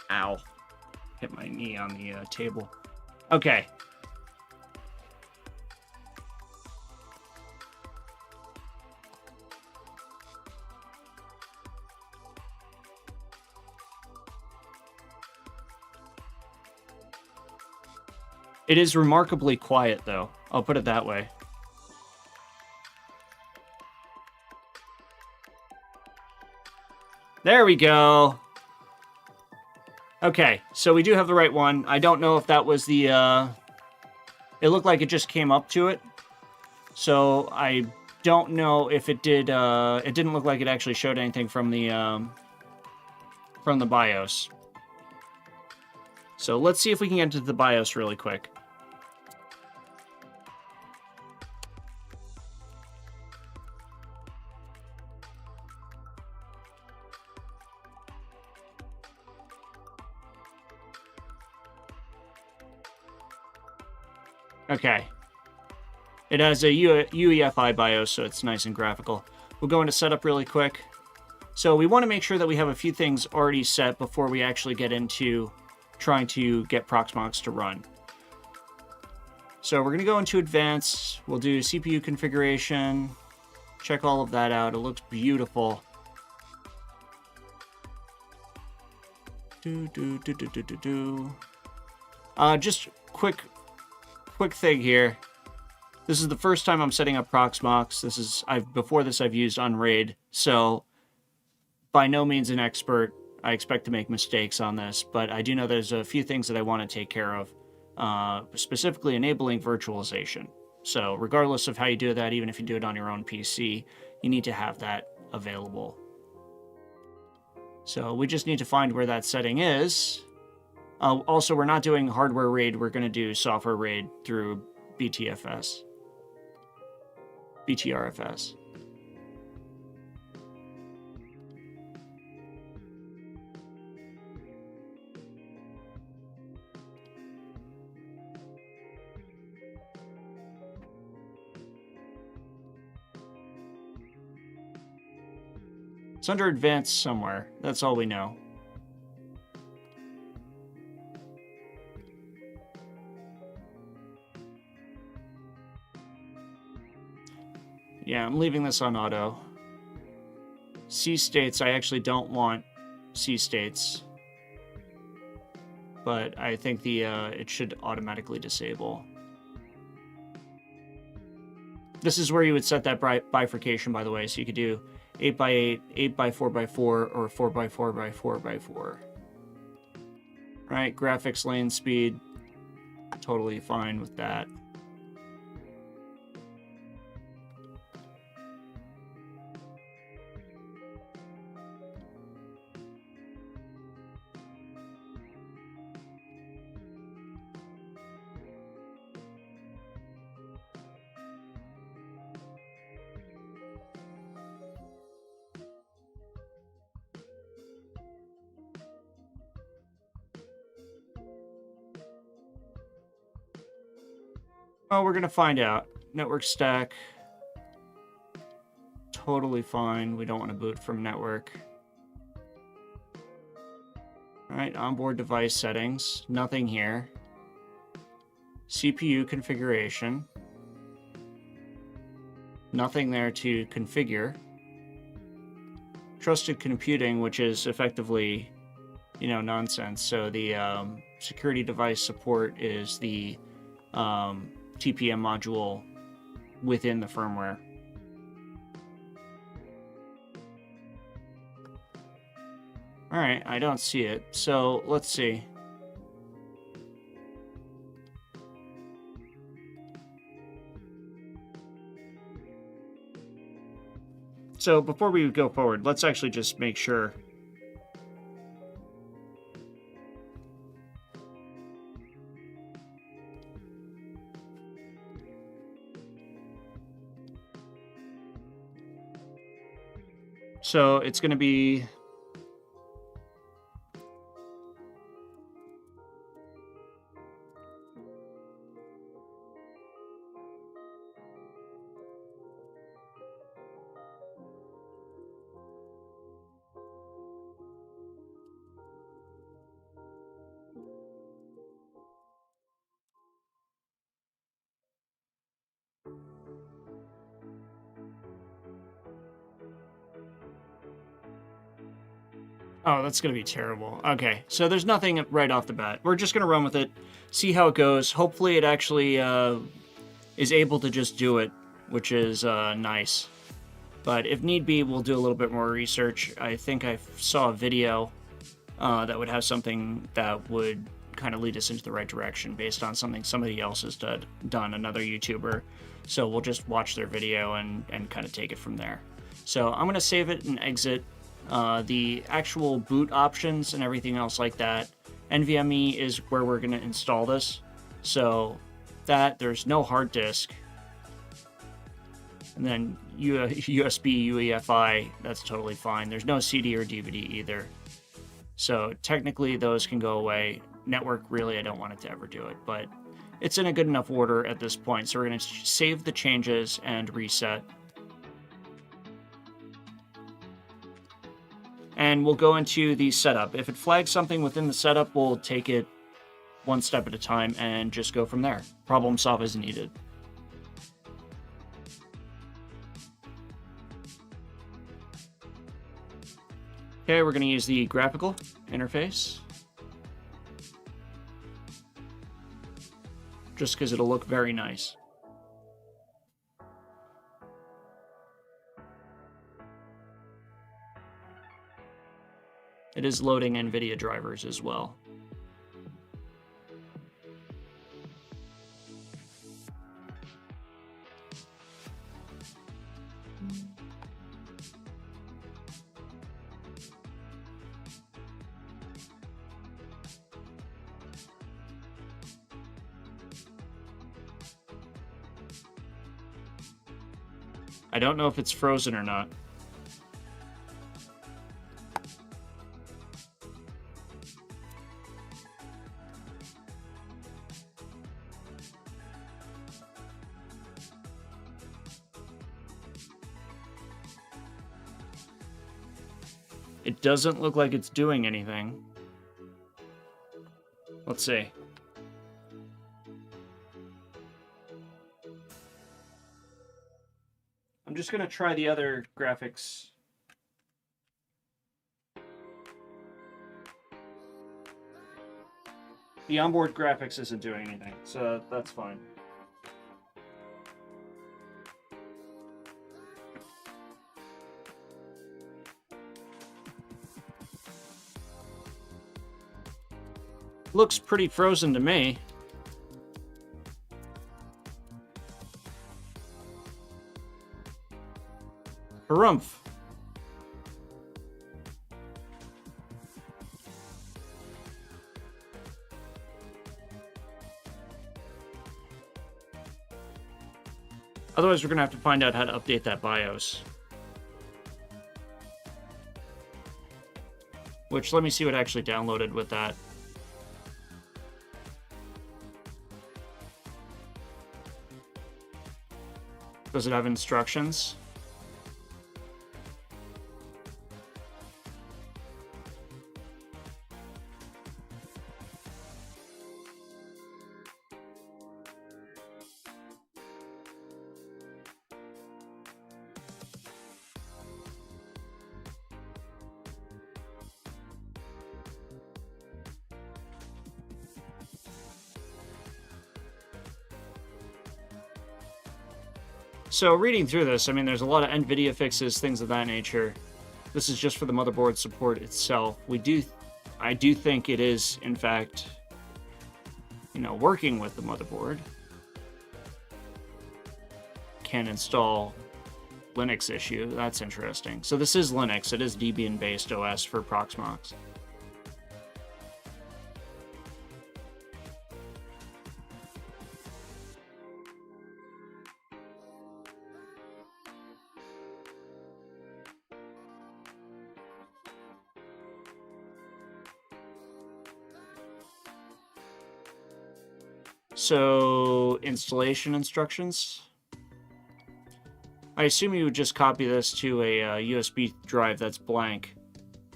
Ow. Hit my knee on the table. Okay. It is remarkably quiet, though. I'll put it that way. There we go. Okay, so we do have the right one. I don't know if that was the... It looked like it just came up to it. So I don't know if it did... It didn't look like it actually showed anything from the BIOS. So let's see if we can get into the BIOS really quick. Okay. It has a UEFI BIOS, so it's nice and graphical. We'll go into setup really quick. So we want to make sure that we have a few things already set before we actually get into trying to get Proxmox to run. So we're going to go into advanced. We'll do CPU configuration. Check all of that out. It looks beautiful. Just quick thing here. This is the first time I'm setting up Proxmox. Before this I've used Unraid, so by no means an expert. I expect to make mistakes on this, but I do know there's a few things that I want to take care of, specifically enabling virtualization. So regardless of how you do that, even if you do it on your own PC, you need to have that available. So we just need to find where that setting is. Also, we're not doing hardware RAID. We're going to do software RAID through BTRFS. It's under advanced somewhere. That's all we know. Yeah, I'm leaving this on auto. C states, I actually don't want C states. But I think it should automatically disable. This is where you would set that bifurcation, by the way, so you could do 8x8, 8x4x4, or 4x4x4x4. Right, graphics lane speed, totally fine with that. Well, we're going to find out. Network stack. Totally fine. We don't want to boot from network. Alright, onboard device settings. Nothing here. CPU configuration. Nothing there to configure. Trusted computing, which is effectively, nonsense. So the security device support is the TPM module within the firmware. All right, I don't see it. So let's see. So before we go forward, let's actually just make sure. So it's going to be oh, that's going to be terrible. Okay, so there's nothing right off the bat. We're just going to run with it, see how it goes. Hopefully it actually is able to just do it, which is nice. But if need be, we'll do a little bit more research. I think I saw a video that would have something that would kind of lead us into the right direction based on something somebody else has done, another YouTuber. So we'll just watch their video and kind of take it from there. So I'm going to save it and exit. The actual boot options and everything else like that, NVMe is where we're going to install this. So there's no hard disk. And then USB, UEFI, that's totally fine. There's no CD or DVD either. So technically those can go away. Network, really, I don't want it to ever do it. But it's in a good enough order at this point. So we're going to save the changes and reset. And we'll go into the setup. If it flags something within the setup, we'll take it one step at a time and just go from there. Problem solve is needed. Okay, we're going to use the graphical interface. Just because it'll look very nice. It is loading NVIDIA drivers as well. I don't know if it's frozen or not. It doesn't look like it's doing anything. Let's see. I'm just going to try the other graphics. The onboard graphics isn't doing anything, so that's fine. Looks pretty frozen to me. Harumph. Otherwise, we're going to have to find out how to update that BIOS. Which, let me see what I actually downloaded with that. Does it have instructions? So reading through this, I mean, there's a lot of NVIDIA fixes, things of that nature. This is just for the motherboard support itself. I do think it is, in fact, working with the motherboard. Can install Linux issue. That's interesting. So this is Linux. It is Debian-based OS for Proxmox. So, installation instructions. I assume you would just copy this to a USB drive that's blank,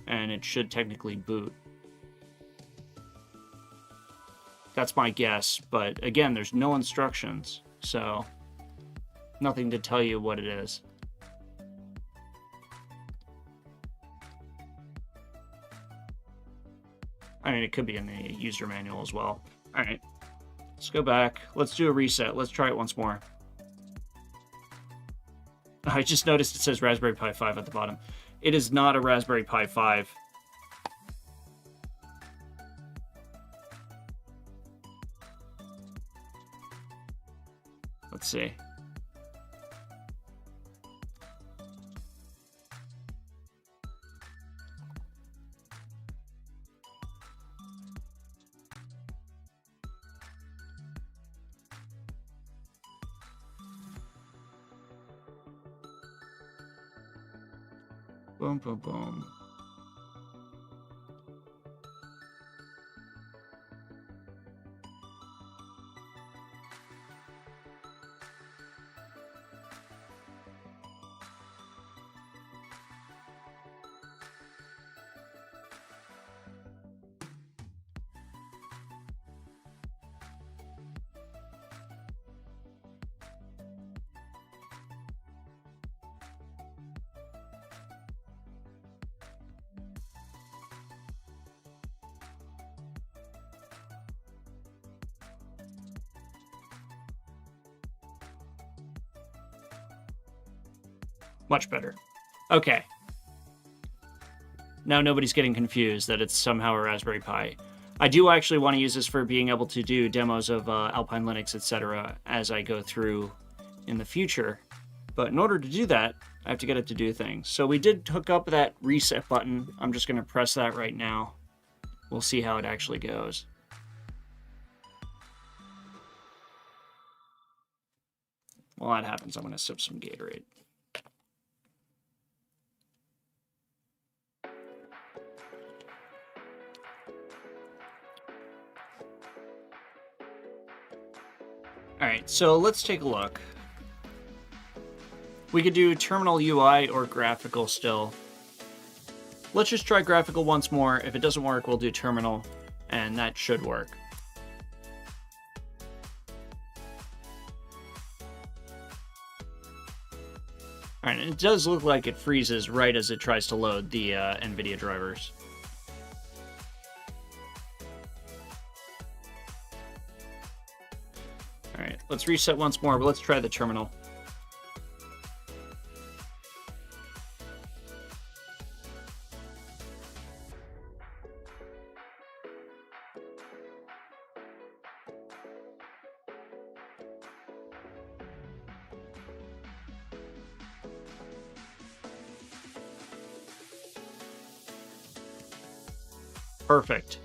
and it should technically boot. That's my guess, but again, there's no instructions, so nothing to tell you what it is. I mean, it could be in the user manual as well. All right. Let's go back. Let's do a reset. Let's try it once more. I just noticed it says Raspberry Pi 5 at the bottom. It is not a Raspberry Pi 5. Let's see. Boom, boom, boom. Much better. Okay. Now nobody's getting confused that it's somehow a Raspberry Pi. I do actually want to use this for being able to do demos of Alpine Linux, etc. as I go through in the future. But in order to do that, I have to get it to do things. So we did hook up that reset button. I'm just going to press that right now. We'll see how it actually goes. While that happens, I'm going to sip some Gatorade. All right, so let's take a look. We could do terminal UI or graphical still. Let's just try graphical once more. If it doesn't work, we'll do terminal, and that should work. All right, and it does look like it freezes right as it tries to load the NVIDIA drivers. All right, let's reset once more, but let's try the terminal. Perfect.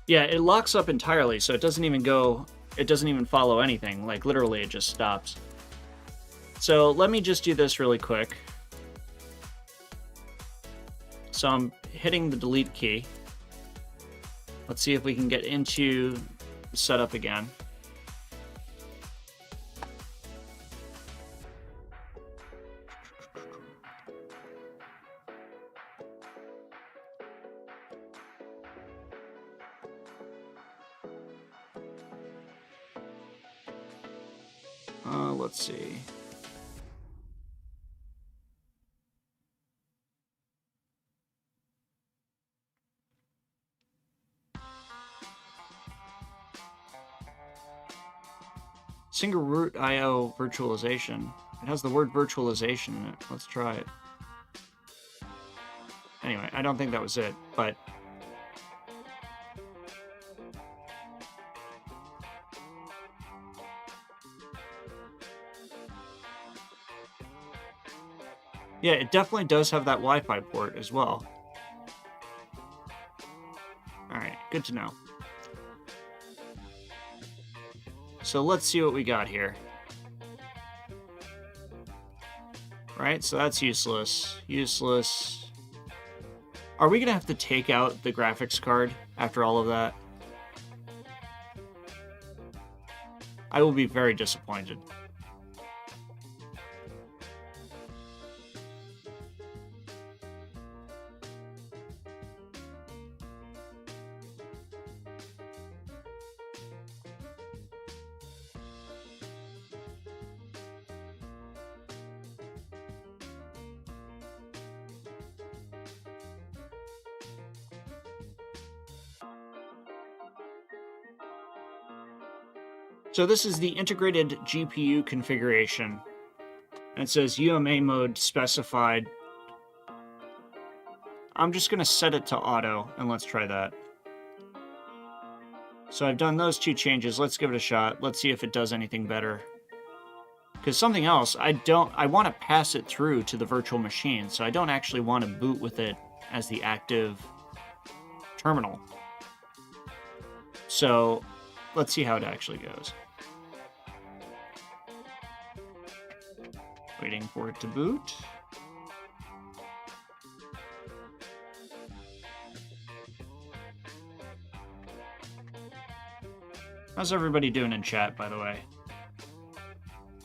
Yeah, it locks up entirely, so it doesn't even follow anything. Like, literally, it just stops. So let me just do this really quick. So I'm hitting the delete key. Let's see if we can get into setup again. Let's see. Single root IO virtualization. It has the word virtualization in it. Let's try it. Anyway, I don't think that was it, but yeah, it definitely does have that Wi-Fi port as well. All right, good to know. So let's see what we got here. Right, so that's useless. Useless. Are we gonna have to take out the graphics card after all of that? I will be very disappointed. So this is the integrated GPU configuration. And it says UMA mode specified. I'm just going to set it to auto, and let's try that. So I've done those two changes. Let's give it a shot. Let's see if it does anything better. Because something else, I want to pass it through to the virtual machine, so I don't actually want to boot with it as the active terminal. So let's see how it actually goes. Waiting for it to boot. How's everybody doing in chat, by the way?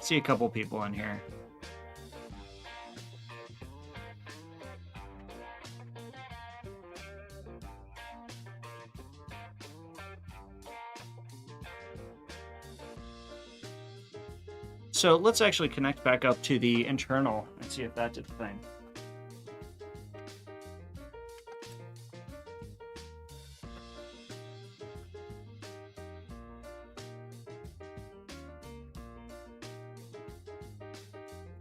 See a couple people in here. So let's actually connect back up to the internal and see if that did the thing.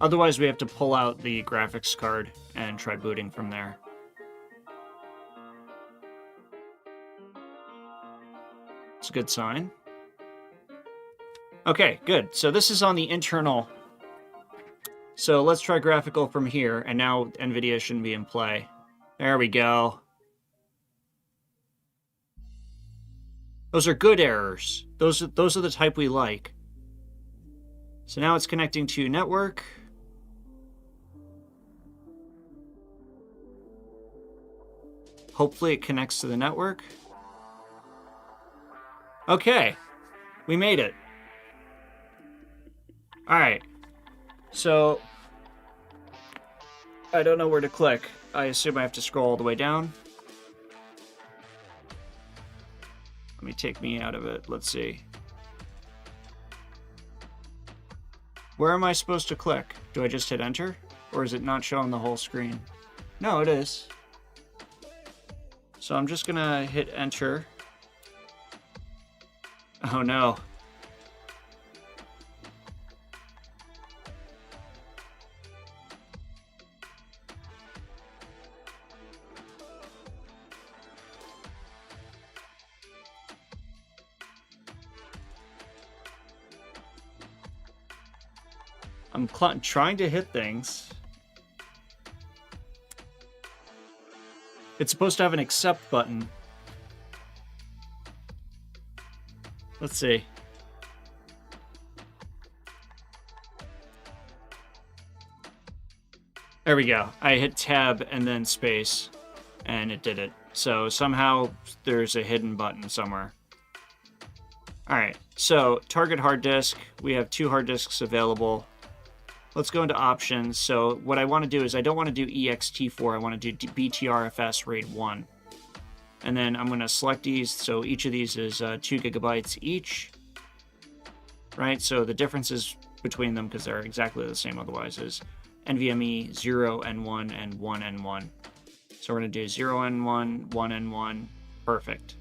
Otherwise, we have to pull out the graphics card and try booting from there. It's a good sign. Okay, good. So this is on the internal. So let's try graphical from here, and now NVIDIA shouldn't be in play. There we go. Those are good errors. Those are the type we like. So now it's connecting to network. Hopefully it connects to the network. Okay, we made it. All right, so I don't know where to click. I assume I have to scroll all the way down. Let me take me out of it. Let's see. Where am I supposed to click? Do I just hit enter? Or is it not showing the whole screen? No, it is. So I'm just gonna hit enter. Oh no. I'm trying to hit things. It's supposed to have an accept button. Let's see. There we go. I hit tab and then space, and it did it. So somehow there's a hidden button somewhere. All right, so target hard disk. We have 2 hard disks available. Let's go into options. So what I want to do is I don't want to do ext4. I want to do BTRFS RAID 1. And then I'm going to select these. So each of these is 2 gigabytes each. Right? So the differences between them, because they're exactly the same otherwise, is NVMe 0N1 and 1N1. So we're going to do 0N1, 1N1. Perfect.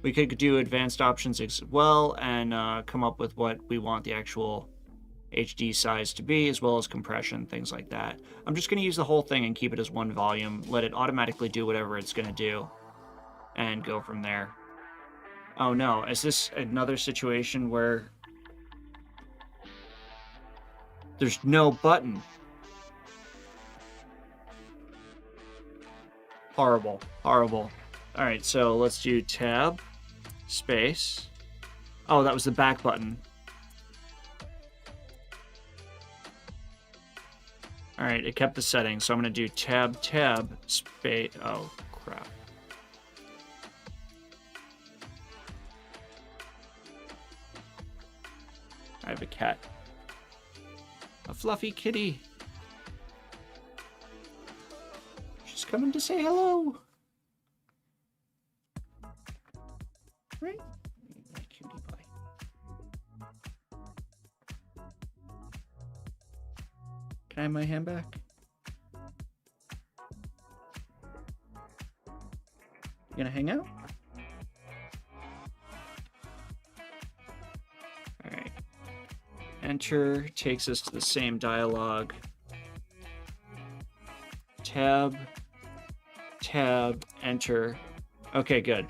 We could do advanced options as well and come up with what we want the actual HD size to be, as well as compression, things like that. I'm just going to use the whole thing and keep it as one volume, let it automatically do whatever it's going to do, and go from there. Oh no, is this another situation where there's no button? Horrible, horrible. All right, so let's do tab, space. Oh, that was the back button. All right, it kept the settings, so I'm going to do tab, tab, space. Oh, crap. I have a cat. A fluffy kitty. She's coming to say hello. Right? My cutie pie. Can I have my hand back? You gonna hang out? All right. Enter takes us to the same dialog. Tab, tab, enter. Okay, good.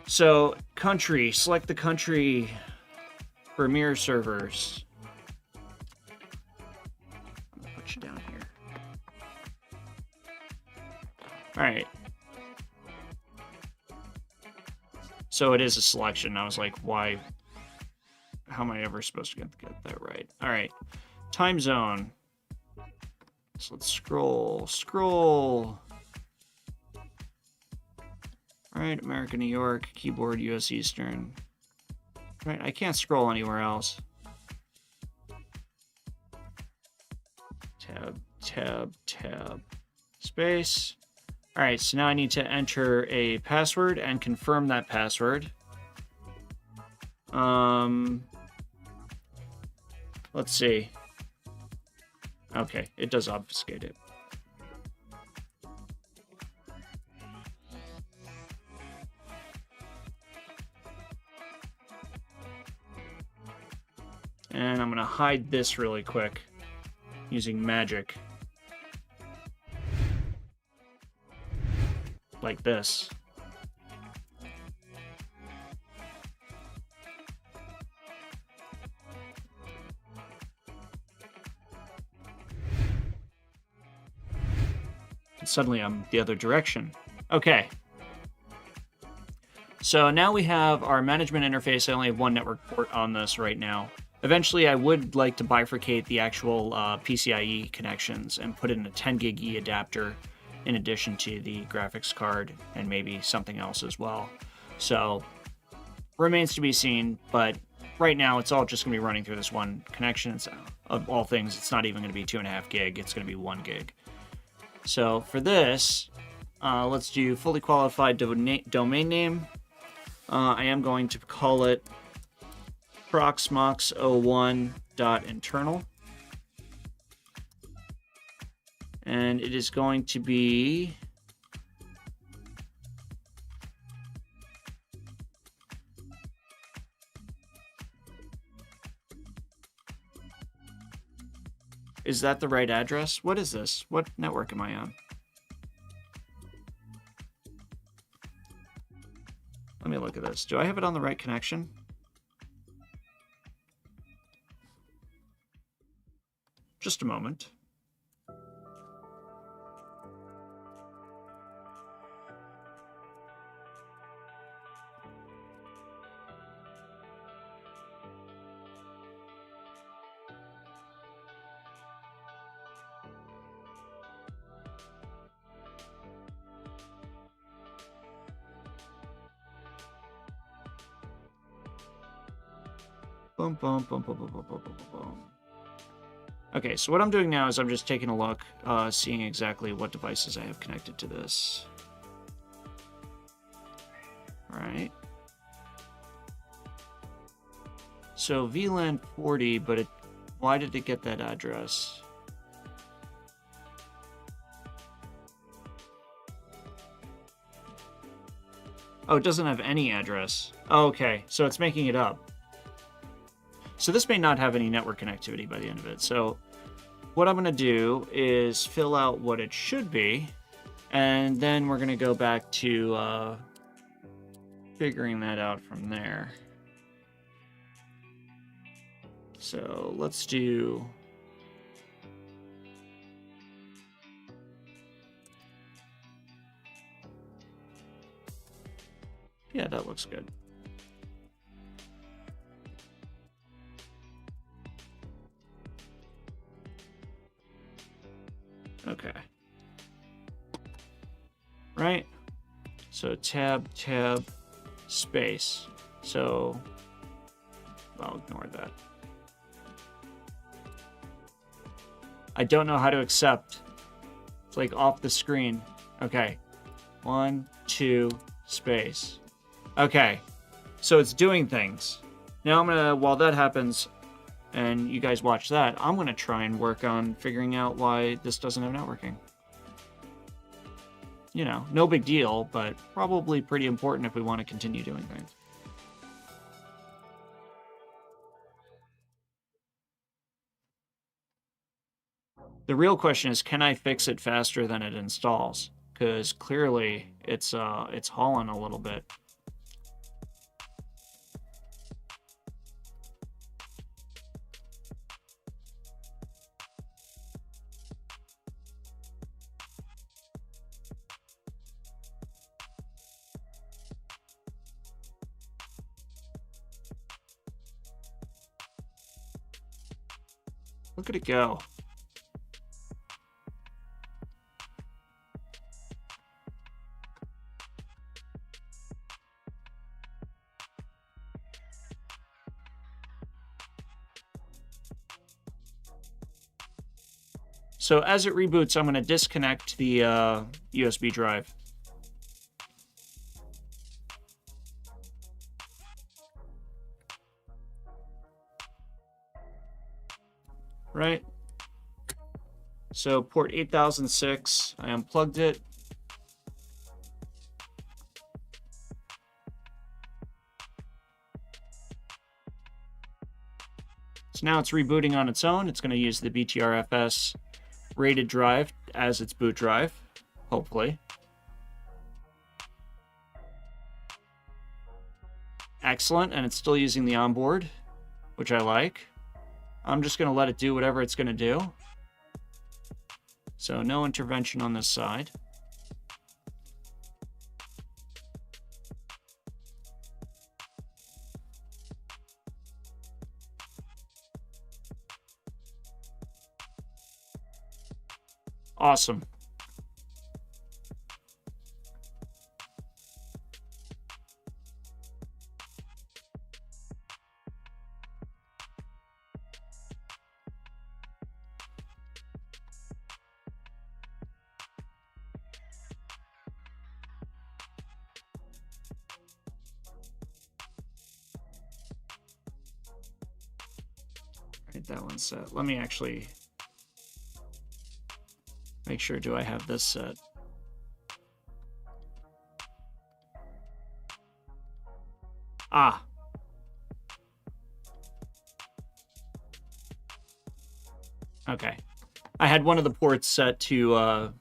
So, country, select the country for mirror servers. I'm gonna put you down here. All right. So it is a selection. I was like, why? How am I ever supposed to get that right? All right. Time zone. So let's scroll. All right, America, New York, keyboard, US Eastern. Right, I can't scroll anywhere else. Tab, tab, tab, space. All right, so now I need to enter a password and confirm that password. Let's see. Okay, it does obfuscate it. And I'm going to hide this really quick using magic. Like this. And suddenly I'm the other direction. Okay. So now we have our management interface. I only have one network port on this right now. Eventually, I would like to bifurcate the actual PCIe connections and put in a 10 gig E adapter in addition to the graphics card and maybe something else as well. So, remains to be seen, but right now it's all just going to be running through this one connection. It's, of all things, it's not even going to be 2.5 gig, it's going to be 1 gig. So for this, let's do fully qualified domain name. I am going to call it Proxmox O1.internal. And it is going to be Is that the right address? What is this? What network am I on? Let me look at this. Do I have it on the right connection? Just a moment. Boom, boom, boom, boom, boom, boom, boom, boom, boom. Okay, so what I'm doing now is I'm just taking a look, seeing exactly what devices I have connected to this. All right. So VLAN 40, but why did it get that address? Oh, it doesn't have any address. Oh, okay, so it's making it up. So this may not have any network connectivity by the end of it. So what I'm going to do is fill out what it should be, and then we're going to go back to figuring that out from there. So let's do... Yeah, that looks good. Okay. Right? So tab, space. So I'll ignore that. I don't know how to accept. It's like off the screen. Okay. 1, 2, space. Okay. So it's doing things. Now I'm gonna, while that happens, and you guys watch that, I'm going to try and work on figuring out why this doesn't have networking. You know, no big deal, but probably pretty important if we want to continue doing things. The real question is, can I fix it faster than it installs? Because clearly it's hauling a little bit. Look at it go. So as it reboots, I'm going to disconnect the USB drive. Right? So port 8006, I unplugged it. So now it's rebooting on its own. It's going to use the BTRFS rated drive as its boot drive, hopefully. Excellent, and it's still using the onboard, which I like. I'm just going to let it do whatever it's going to do. So no intervention on this side. Awesome. Right, that one's set. Let me actually make sure, do I have this set? Ah. Okay. I had one of the ports set to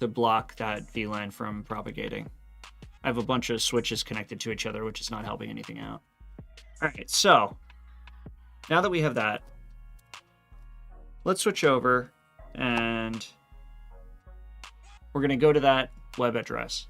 block that VLAN from propagating. I have a bunch of switches connected to each other, which is not helping anything out. All right, so now that we have that, let's switch over and we're going to go to that web address.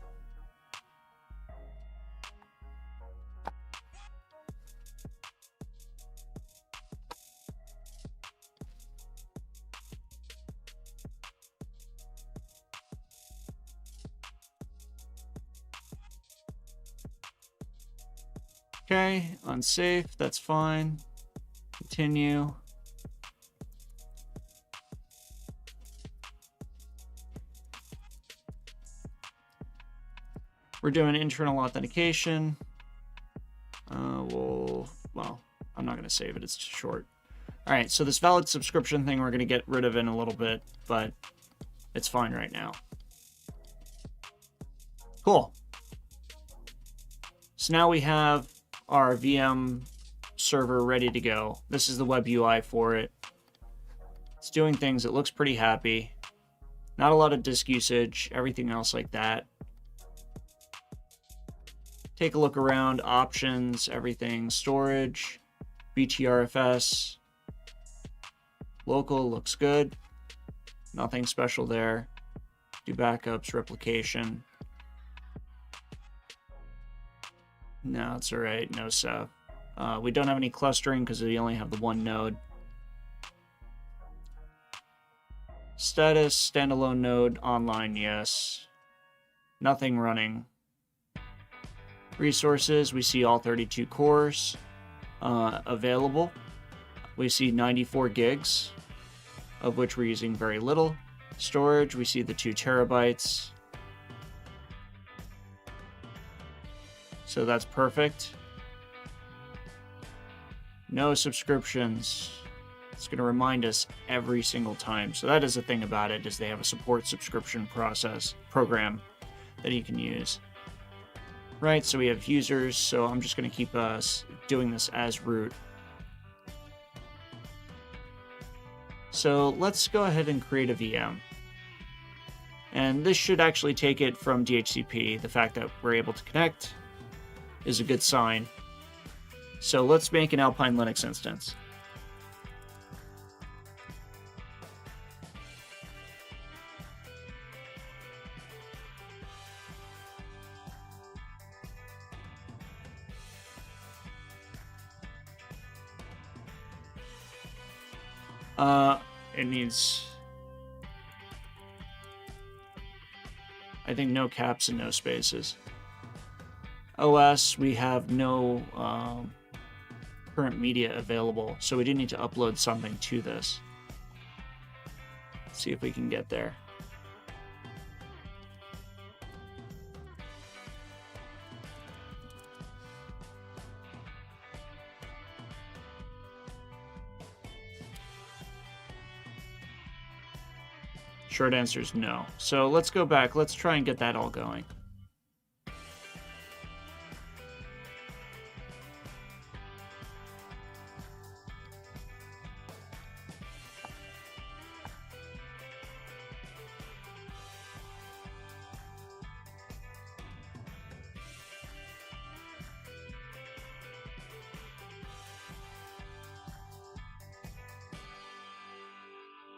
Okay, unsafe, that's fine. Continue. We're doing internal authentication. Well, I'm not going to save it. It's short. All right, so this valid subscription thing we're going to get rid of in a little bit, but it's fine right now. Cool. So now we have our VM server ready to go. This is the web UI for it. It's doing things. It looks pretty happy. Not a lot of disk usage, everything else like that. Take a look around, options, everything, storage, BTRFS, local looks good. Nothing special there. Do backups, replication. No, it's all right, no stuff. We don't have any clustering because we only have the one node. Status, standalone node, online, yes. Nothing running. Resources, we see all 32 cores available. We see 94 gigs, of which we're using very little. Storage, we see the 2 terabytes. So that's perfect. No subscriptions. It's going to remind us every single time. So that is the thing about it, is they have a support subscription program that you can use. Right, so we have users, so I'm just going to keep doing this as root. So let's go ahead and create a VM. And this should actually take it from DHCP. The fact that we're able to connect is a good sign. So let's make an Alpine Linux instance. It needs, I think, no caps and no spaces. OS, we have no current media available, so we do need to upload something to this. Let's see if we can get there. Short answer is no. So let's go back. Let's try and get that all going.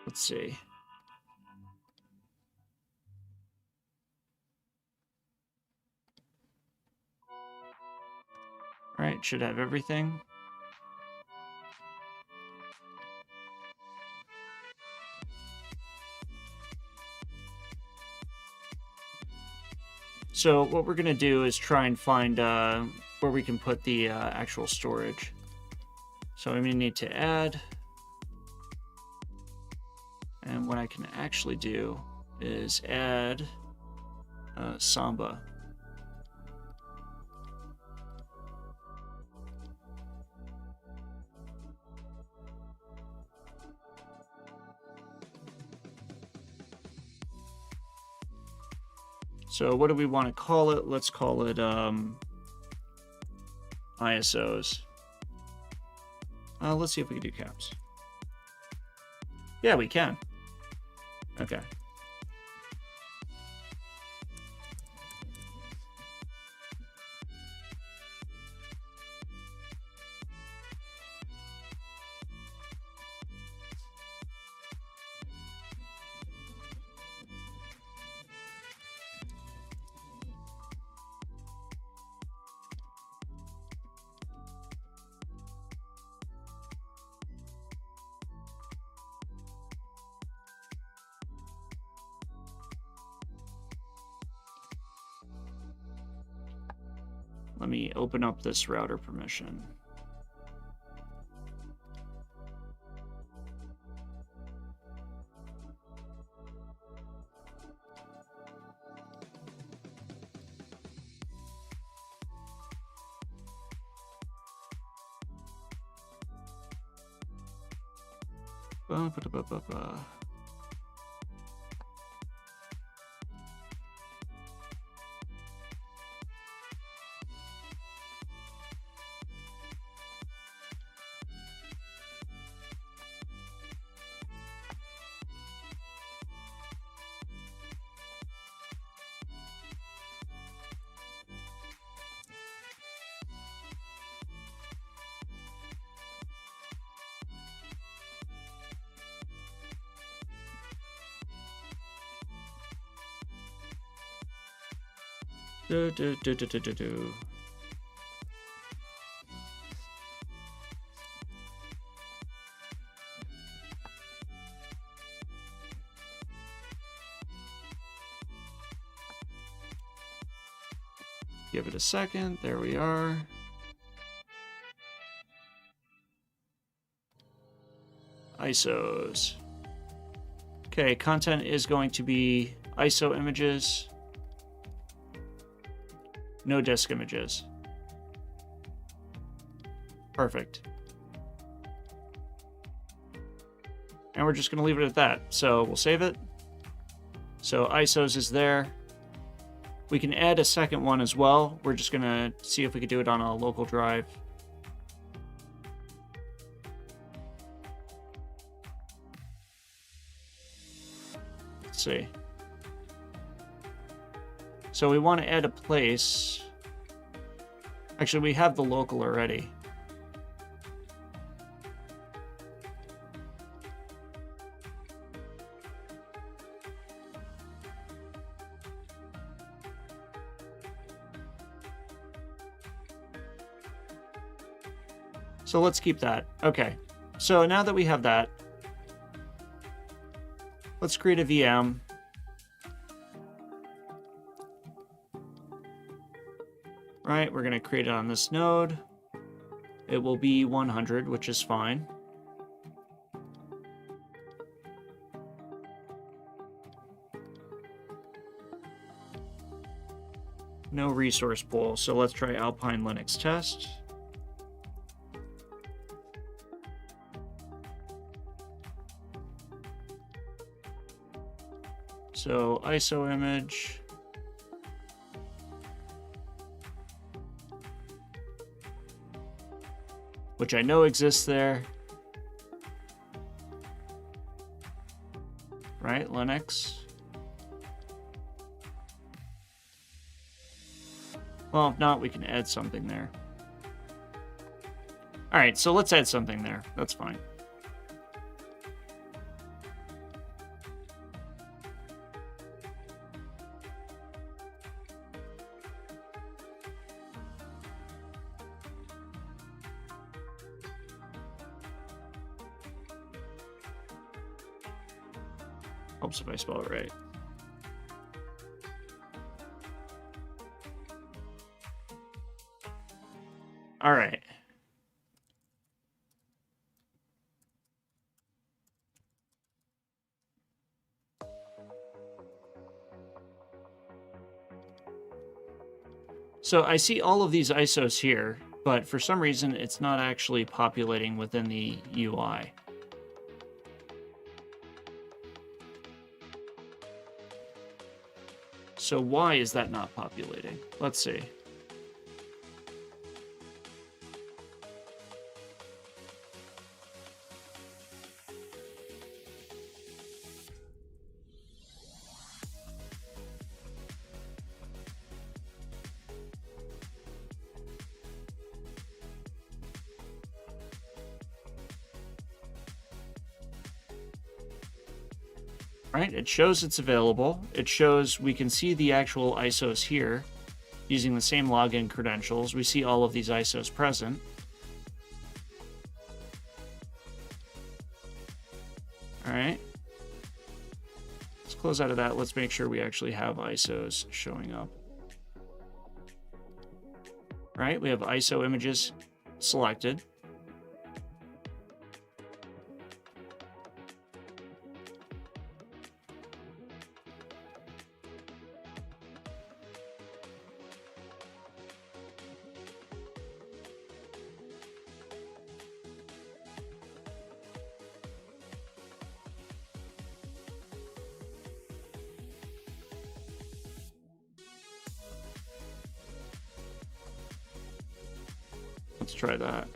Let's see. All right, should have everything. So what we're going to do is try and find where we can put the actual storage. So I'm going to need to add. And what I can actually do is add Samba. So what do we want to call it? Let's call it ISOs. Let's see if we can do caps. Yeah, we can. Okay. Let me open up this router permission. Do. Give it a second. There we are. ISOs. Okay, content is going to be ISO images. No disk images. Perfect. And we're just going to leave it at that. So we'll save it. So ISOs is there. We can add a second one as well. We're just going to see if we could do it on a local drive. Let's see. So we want to add a place. Actually, we have the local already. So let's keep that. Okay. So now that we have that, let's create a VM. Right, we're going to create it on this node. It will be 100, which is fine. No resource pool, so let's try Alpine Linux test. So ISO image. Which I know exists there. Right, Linux. Well, if not, we can add something there. All right, so let's add something there. That's fine. Helps if I spell it right. All right. So I see all of these ISOs here, but for some reason it's not actually populating within the UI. So why is that not populating? Let's see. Right, it shows it's available. It shows we can see the actual ISOs here using the same login credentials. We see all of these ISOs present. All right. Let's close out of that. Let's make sure we actually have ISOs showing up. Right, we have ISO images selected. Let's try that.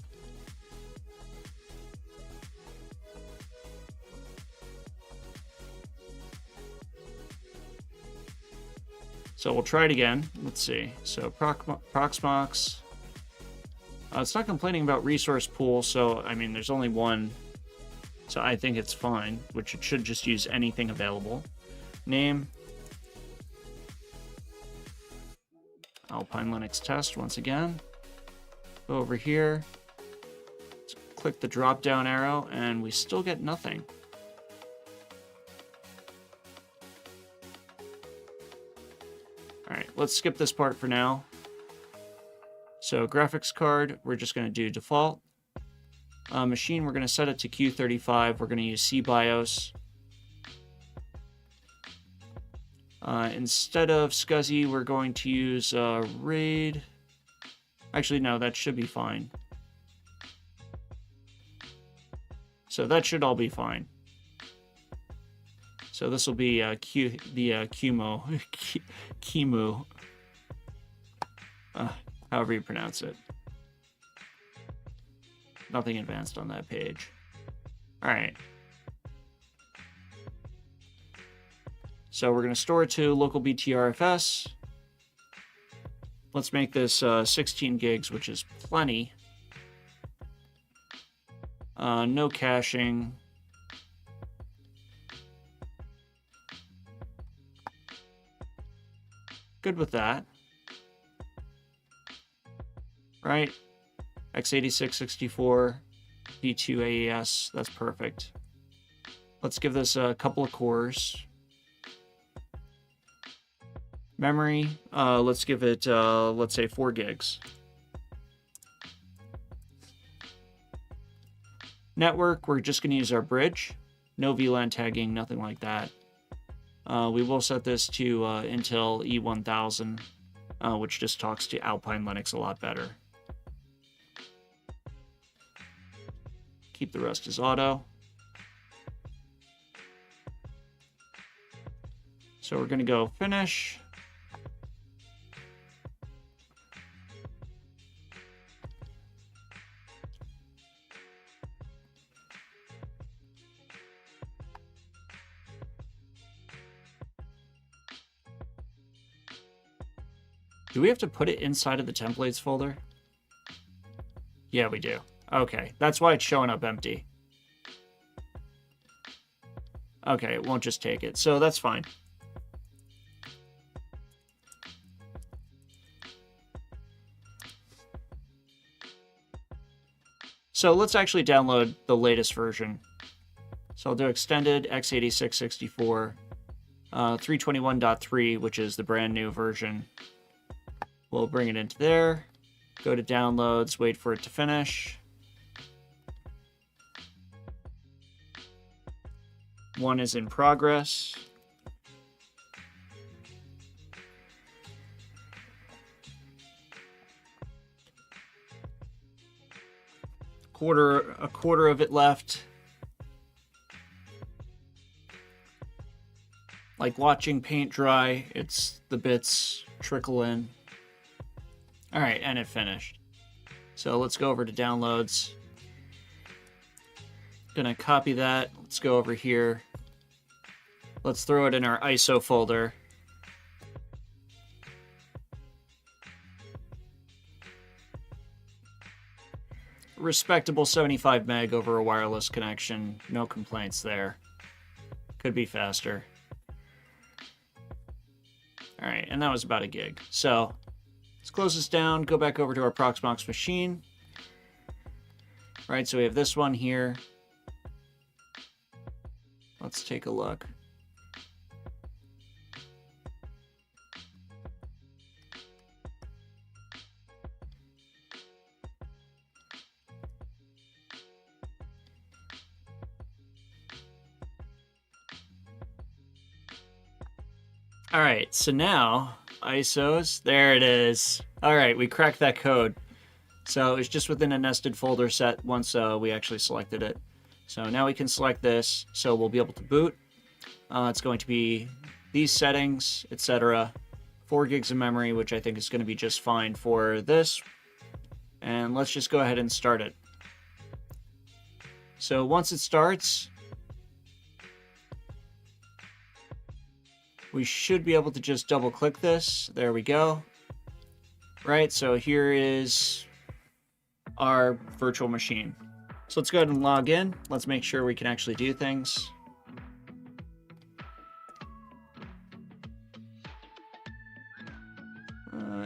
So we'll try it again. Let's see. So Proxmox. It's not complaining about resource pool, so I mean, there's only one. So I think it's fine, which it should just use anything available. Name. Alpine Linux test once again. Go over here, let's click the drop down arrow, and we still get nothing. All right, let's skip this part for now. So graphics card, we're just going to do default. Machine, we're going to set it to Q35. We're going to use CBIOS. Instead of SCSI, we're going to use RAID. Actually, no, that should be fine. So that should all be fine. So this will be QEMU, however you pronounce it. Nothing advanced on that page. All right. So we're going to store it to local BTRFS. Let's make this 16 gigs, which is plenty. No caching. Good with that. Right? x86 64 V2 AES, that's perfect. Let's give this a couple of cores. Memory, let's give it, let's say 4 gigs. Network, we're just going to use our bridge. No VLAN tagging, nothing like that. We will set this to Intel E1000, which just talks to Alpine Linux a lot better. Keep the rest as auto. So we're going to go finish. Do we have to put it inside of the templates folder? Yeah, we do. Okay, that's why it's showing up empty. Okay, it won't just take it, so that's fine. So let's actually download the latest version. So I'll do extended x86-64, 321.3, which is the brand new version. We'll bring it into there, go to downloads, wait for it to finish. One is in progress. A quarter of it left. Like watching paint dry, it's the bits trickle in. All right, and it finished. So let's go over to downloads. Gonna copy that. Let's go over here. Let's throw it in our ISO folder. Respectable 75 meg over a wireless connection. No complaints there. Could be faster. All right, and that was about a gig. So let's close this down, go back over to our Proxmox machine. All right, so we have this one here. Let's take a look. All right, so now ISOs, there it is. All right, we cracked that code. So it's just within a nested folder set once we actually selected it. So now we can select this, so we'll be able to boot. It's going to be these settings, etc. 4 gigs of memory, which I think is going to be just fine for this. And let's just go ahead and start it. So once it starts, we should be able to just double click this. There we go. Right, so here is our virtual machine. So let's go ahead and log in. Let's make sure we can actually do things.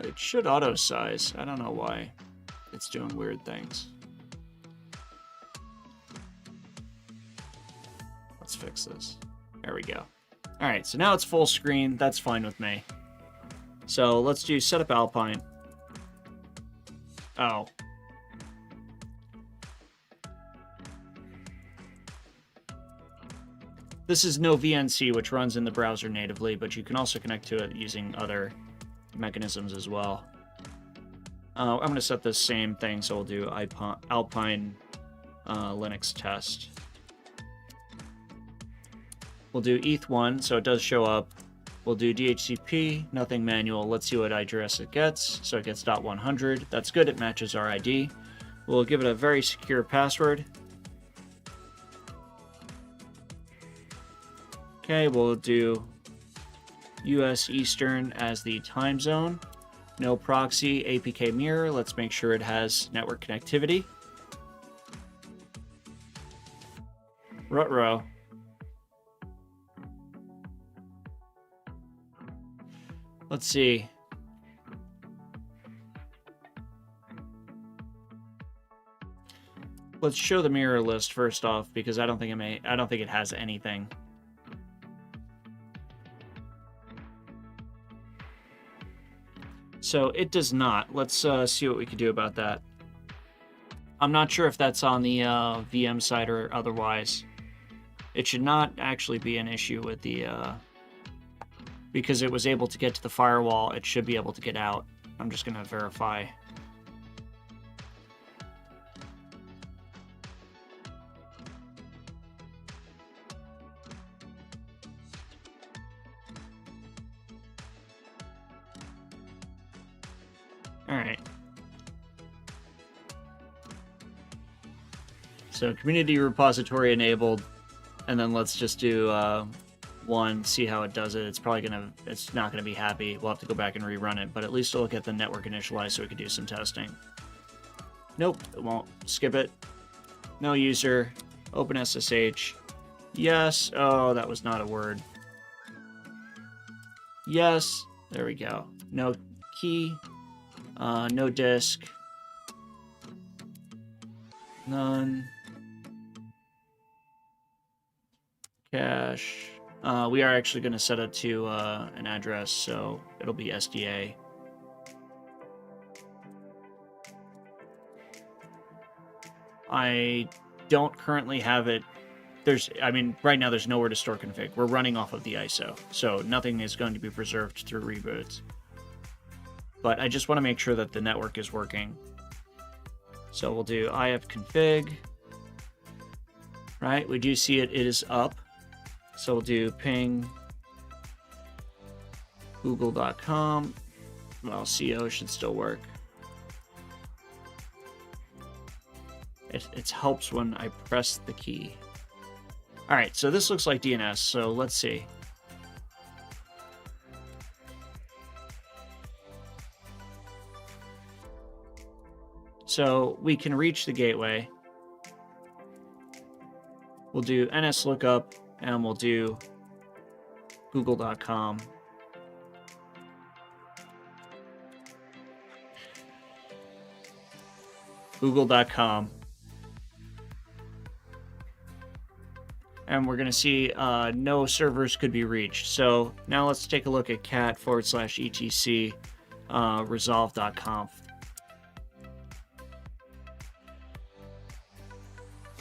It should auto size. I don't know why it's doing weird things. Let's fix this. There we go. All right, so now it's full screen. That's fine with me. So let's do setup Alpine. Oh. This is no VNC, which runs in the browser natively, but you can also connect to it using other mechanisms as well. I'm going to set the same thing, so we'll do Alpine Linux test. We'll do ETH1, so it does show up. We'll do DHCP, nothing manual. Let's see what address it gets. So it gets .100. That's good, it matches our ID. We'll give it a very secure password. Okay, we'll do US Eastern as the time zone. No proxy, APK mirror. Let's make sure it has network connectivity. Ruh-roh. Let's see. Let's show the mirror list first off, because I don't think it has anything. So it does not. Let's see what we can do about that. I'm not sure if that's on the VM side or otherwise. It should not actually be an issue with the because it was able to get to the firewall, it should be able to get out. I'm just going to verify. All right. So community repository enabled, and then let's just do one, see how it does it. It's not gonna be happy. We'll have to go back and rerun it, but at least it'll get the network initialized so we can do some testing. Nope, it won't. Skip it. No user. Open SSH. Yes. Oh, that was not a word. Yes. There we go. No key. No disk. None. cache. We are actually going to set it to an address, so it'll be SDA. I don't currently have it. Right now there's nowhere to store config. We're running off of the ISO, so nothing is going to be preserved through reboots. But I just want to make sure that the network is working. So we'll do ifconfig. Right, we do see it is up. So we'll do ping google.com. Well, CO should still work. It helps when I press the key. All right, so this looks like DNS, so let's see. So we can reach the gateway. We'll do ns lookup, and we'll do google.com. Google.com. And we're going to see no servers could be reached. So now let's take a look at cat/etc resolve.conf.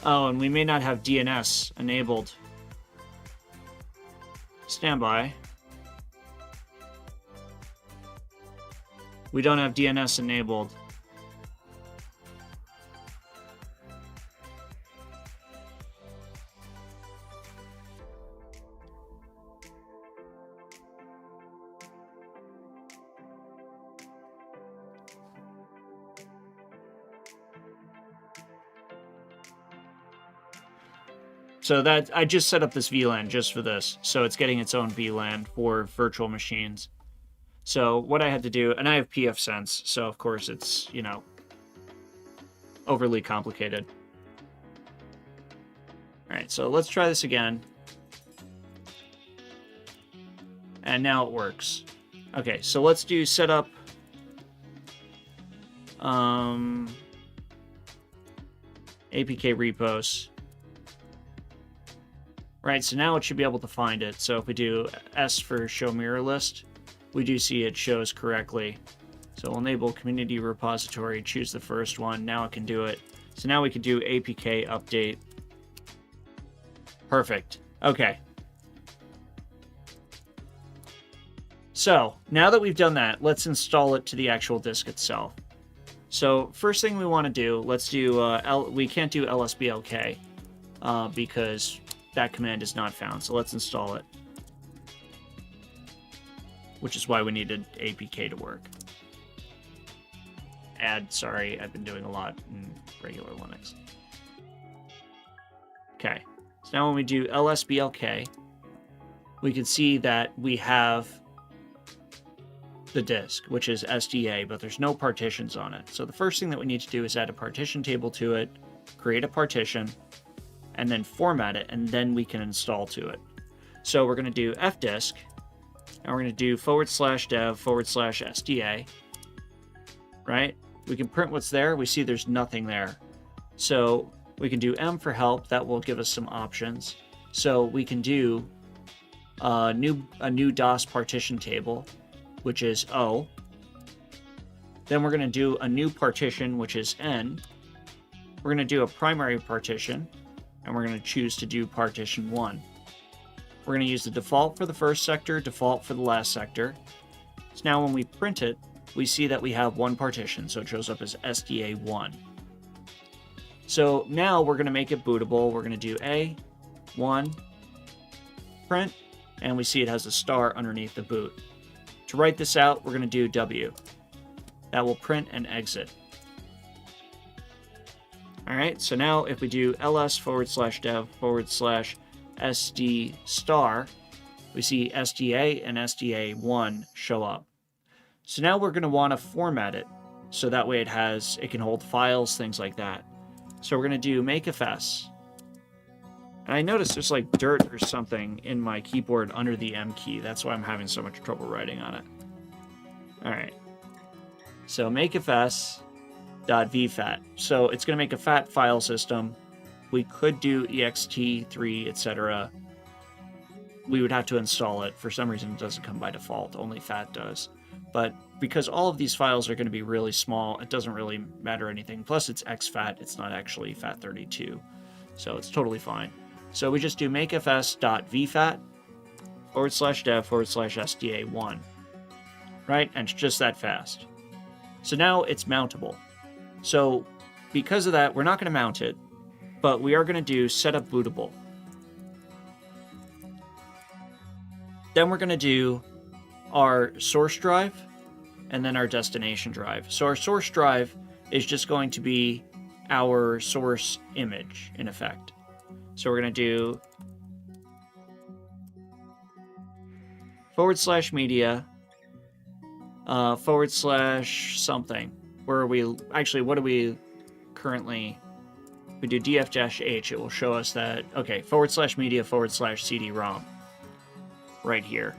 Oh, and we may not have DNS enabled. Standby. We don't have DNS enabled. So that I just set up this VLAN just for this. So it's getting its own VLAN for virtual machines. So what I had to do, and I have pfSense, so of course it's, you know, overly complicated. All right, so let's try this again. And now it works. Okay, so let's do setup. APK repos. Right, so now it should be able to find it. So if we do S for show mirror list, we do see it shows correctly. So we'll enable community repository, choose the first one. Now it can do it. So now we can do APK update. Perfect. Okay. So now that we've done that, let's install it to the actual disk itself. So first thing we want to do, let's do, we can't do lsblk because that command is not found, so let's install it. Which is why we needed APK to work. Sorry, I've been doing a lot in regular Linux. Okay, so now when we do lsblk, we can see that we have the disk, which is SDA, but there's no partitions on it. So the first thing that we need to do is add a partition table to it, create a partition, and then format it, and then we can install to it. So we're going to do fdisk, and we're going to do /dev/SDA, right? We can print what's there. We see there's nothing there. So we can do M for help. That will give us some options. So we can do a new DOS partition table, which is O. Then we're going to do a new partition, which is N. We're going to do a primary partition, and we're going to choose to do partition 1. We're going to use the default for the first sector, default for the last sector. So now when we print it, we see that we have one partition, so it shows up as SDA1. So now we're going to make it bootable. We're going to do A1, print, and we see it has a star underneath the boot. To write this out, we're going to do W. That will print and exit. All right, so now if we do ls/dev/SD star, we see SDA and SDA1 show up. So now we're going to want to format it so that way it can hold files, things like that. So we're going to do makefs. And I noticed there's like dirt or something in my keyboard under the M key. That's why I'm having so much trouble writing on it. All right. So makefs.vfat. So it's going to make a fat file system. We could do ext3, etc. we would have to install it. For some reason, it doesn't come by default. Only FAT does. But because all of these files are going to be really small, it doesn't really matter anything. Plus, it's exFAT. It's not actually FAT32. So it's totally fine. So we just do makefs.vfat /dev/SDA1. Right? And it's just that fast. So now it's mountable. So because of that, we're not going to mount it, but we are going to do setup bootable. Then we're going to do our source drive and then our destination drive. So our source drive is just going to be our source image, in effect. So we're going to do /media / something. Where are we? Actually, what do we currently? We do df-h. It will show us that, okay, /media / CD-ROM. Right here.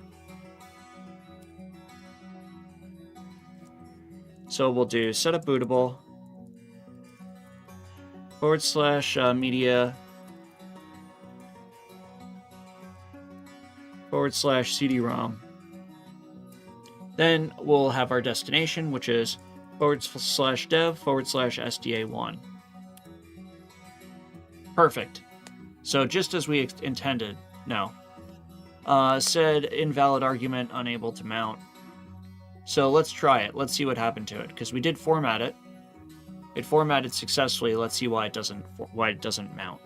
So we'll do setup bootable /media / CD-ROM. Then we'll have our destination, which is /dev /SDA1. Perfect. So just as we intended. No. Said invalid argument, unable to mount. So let's try it. Let's see what happened to it, because we did format it. It formatted successfully. Let's see why it doesn't mount.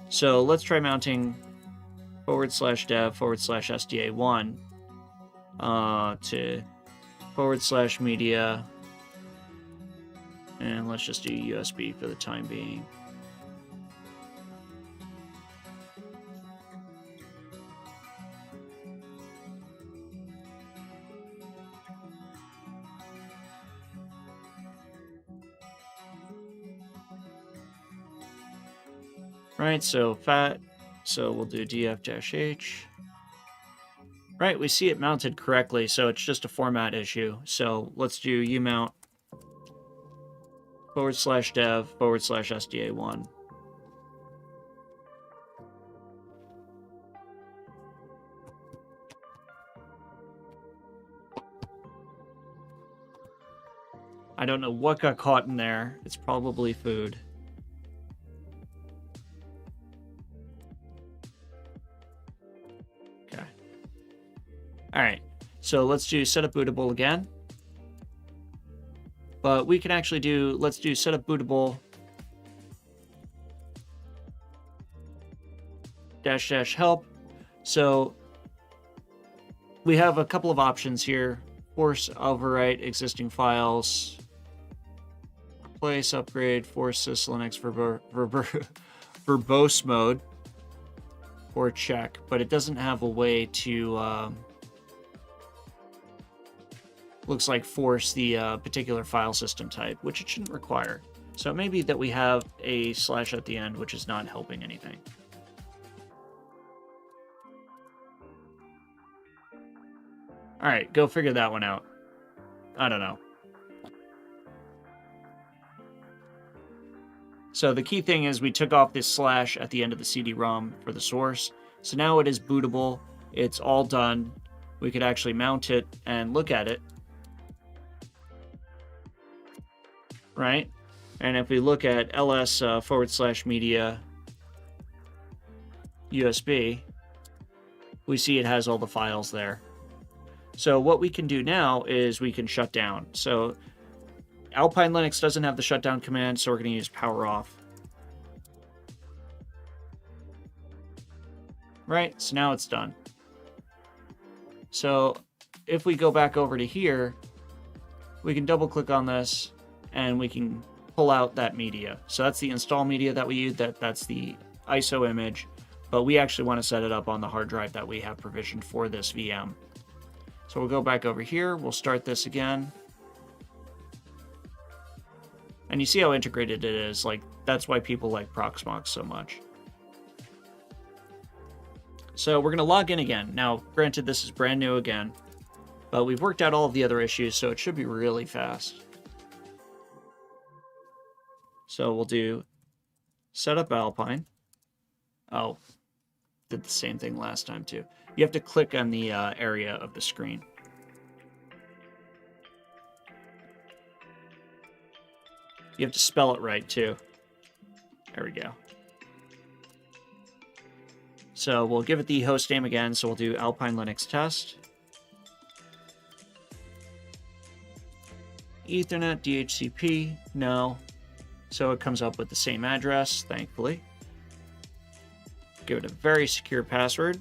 So let's try mounting /dev /SDA1 to /media, and let's just do USB for the time being. Right, so FAT, so we'll do df-h. Right, we see it mounted correctly, so it's just a format issue. So let's do umount /dev /SDA1. I don't know what got caught in there. It's probably food. Alright, so let's do setup bootable again. But we can actually do, let's do setup bootable -- help. So we have a couple of options here. Force overwrite existing files. Replace, upgrade, force syslinux verbose mode. Or check, but it doesn't have a way to looks like force the particular file system type, which it shouldn't require. So it may be that we have a / at the end, which is not helping anything. All right, go figure that one out. I don't know. So the key thing is we took off this / at the end of the CD-ROM for the source. So now it is bootable. It's all done. We could actually mount it and look at it. Right? And if we look at ls /media USB, we see it has all the files there. So what we can do now is we can shut down. So Alpine Linux doesn't have the shutdown command, so we're going to use power off. Right, so now it's done. So if we go back over to here, we can double click on this and we can pull out that media. So that's the install media that we use, that's the ISO image, but we actually want to set it up on the hard drive that we have provisioned for this VM. So we'll go back over here, we'll start this again. And you see how integrated it is. Like, that's why people like Proxmox so much. So we're going to log in again. Now, granted, this is brand new again, but we've worked out all of the other issues, so it should be really fast. So we'll do setup Alpine. Oh, did the same thing last time too. You have to click on the area of the screen. You have to spell it right too. There we go. So we'll give it the host name again. So we'll do Alpine Linux test. Ethernet, DHCP, no. So it comes up with the same address, thankfully. Give it a very secure password.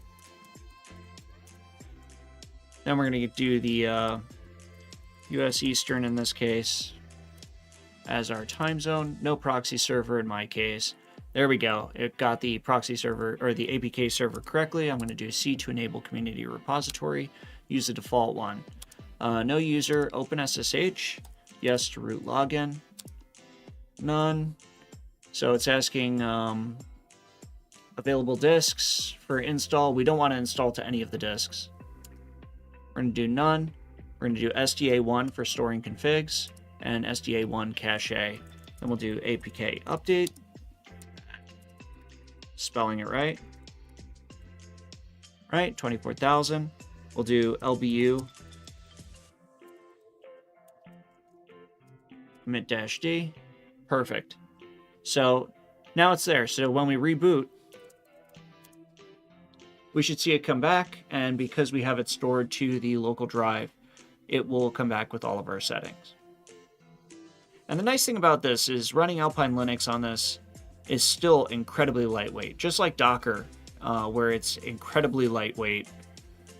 Then we're going to do the US Eastern in this case as our time zone. No proxy server in my case. There we go. It got the proxy server or the APK server correctly. I'm going to do C to enable community repository. Use the default one. No user, OpenSSH. Yes to root login. None. So it's asking available disks for install. We don't want to install to any of the disks. We're going to do none. We're going to do SDA1 for storing configs and SDA1 cache. Then we'll do APK update. Spelling it right. Right, 24,000. We'll do LBU commit-d. Perfect. So now it's there. So when we reboot, we should see it come back, and because we have it stored to the local drive, it will come back with all of our settings. And the nice thing about this is running Alpine Linux on this is still incredibly lightweight, just like Docker, where it's incredibly lightweight.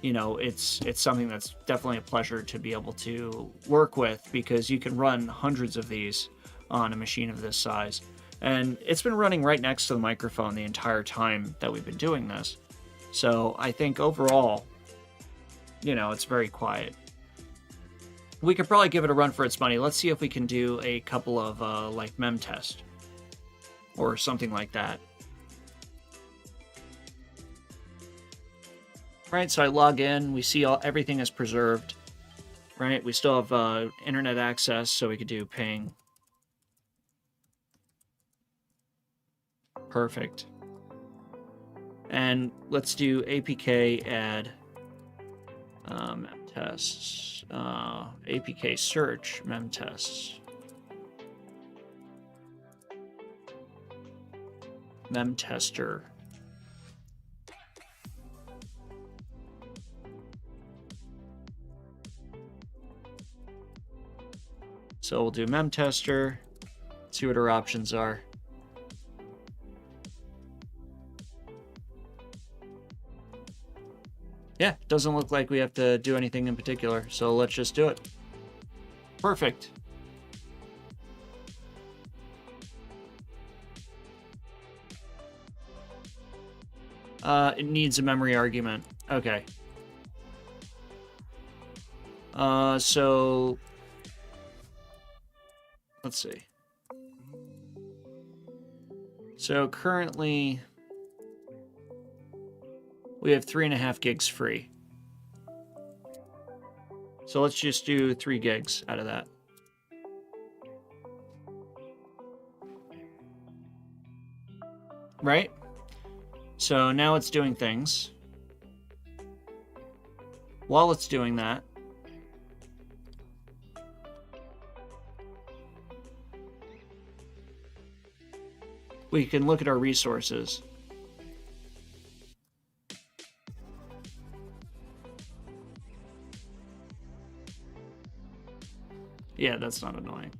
You know, it's something that's definitely a pleasure to be able to work with, because you can run hundreds of these on a machine of this size. And it's been running right next to the microphone the entire time that we've been doing this. So I think overall, you know, it's very quiet. We could probably give it a run for its money. Let's see if we can do a couple of like mem test or something like that. Right, so I log in, we see everything is preserved. Right, we still have internet access, so we could do ping. Perfect. And let's do APK add mem tests, APK search mem tests, mem tester. So we'll do mem tester, see what our options are. Yeah, doesn't look like we have to do anything in particular, so let's just do it. Perfect. It needs a memory argument. Okay. So let's see. So currently we have 3.5 gigs free. So let's just do 3 gigs out of that. Right? So now it's doing things. While it's doing that, we can look at our resources. Yeah, that's not annoying.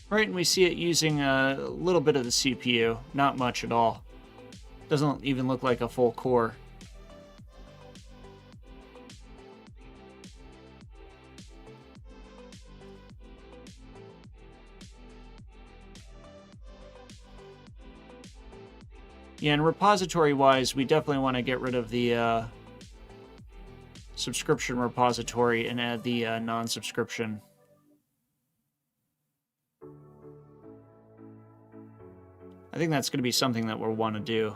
Right, and we see it using a little bit of the CPU, not much at all. Doesn't even look like a full core. Yeah, and repository-wise, we definitely want to get rid of the subscription repository and add the non-subscription. I think that's going to be something that we'll want to do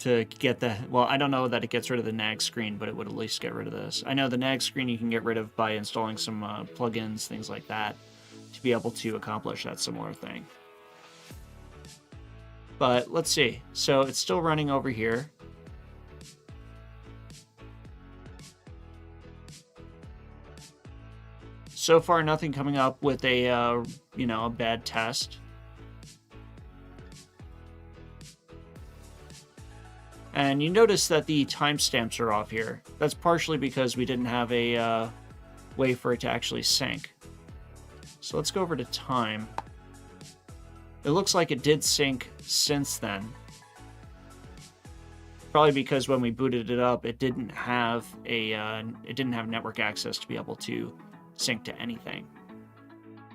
to get the... Well, I don't know that it gets rid of the nag screen, but it would at least get rid of this. I know the nag screen you can get rid of by installing some plugins, things like that, to be able to accomplish that similar thing. But let's see. So it's still running over here. So far, nothing coming up with a, a bad test. And you notice that the timestamps are off here. That's partially because we didn't have a way for it to actually sync. So let's go over to time. It looks like it did sync since then. Probably because when we booted it up, it didn't have network access to be able to sync to anything.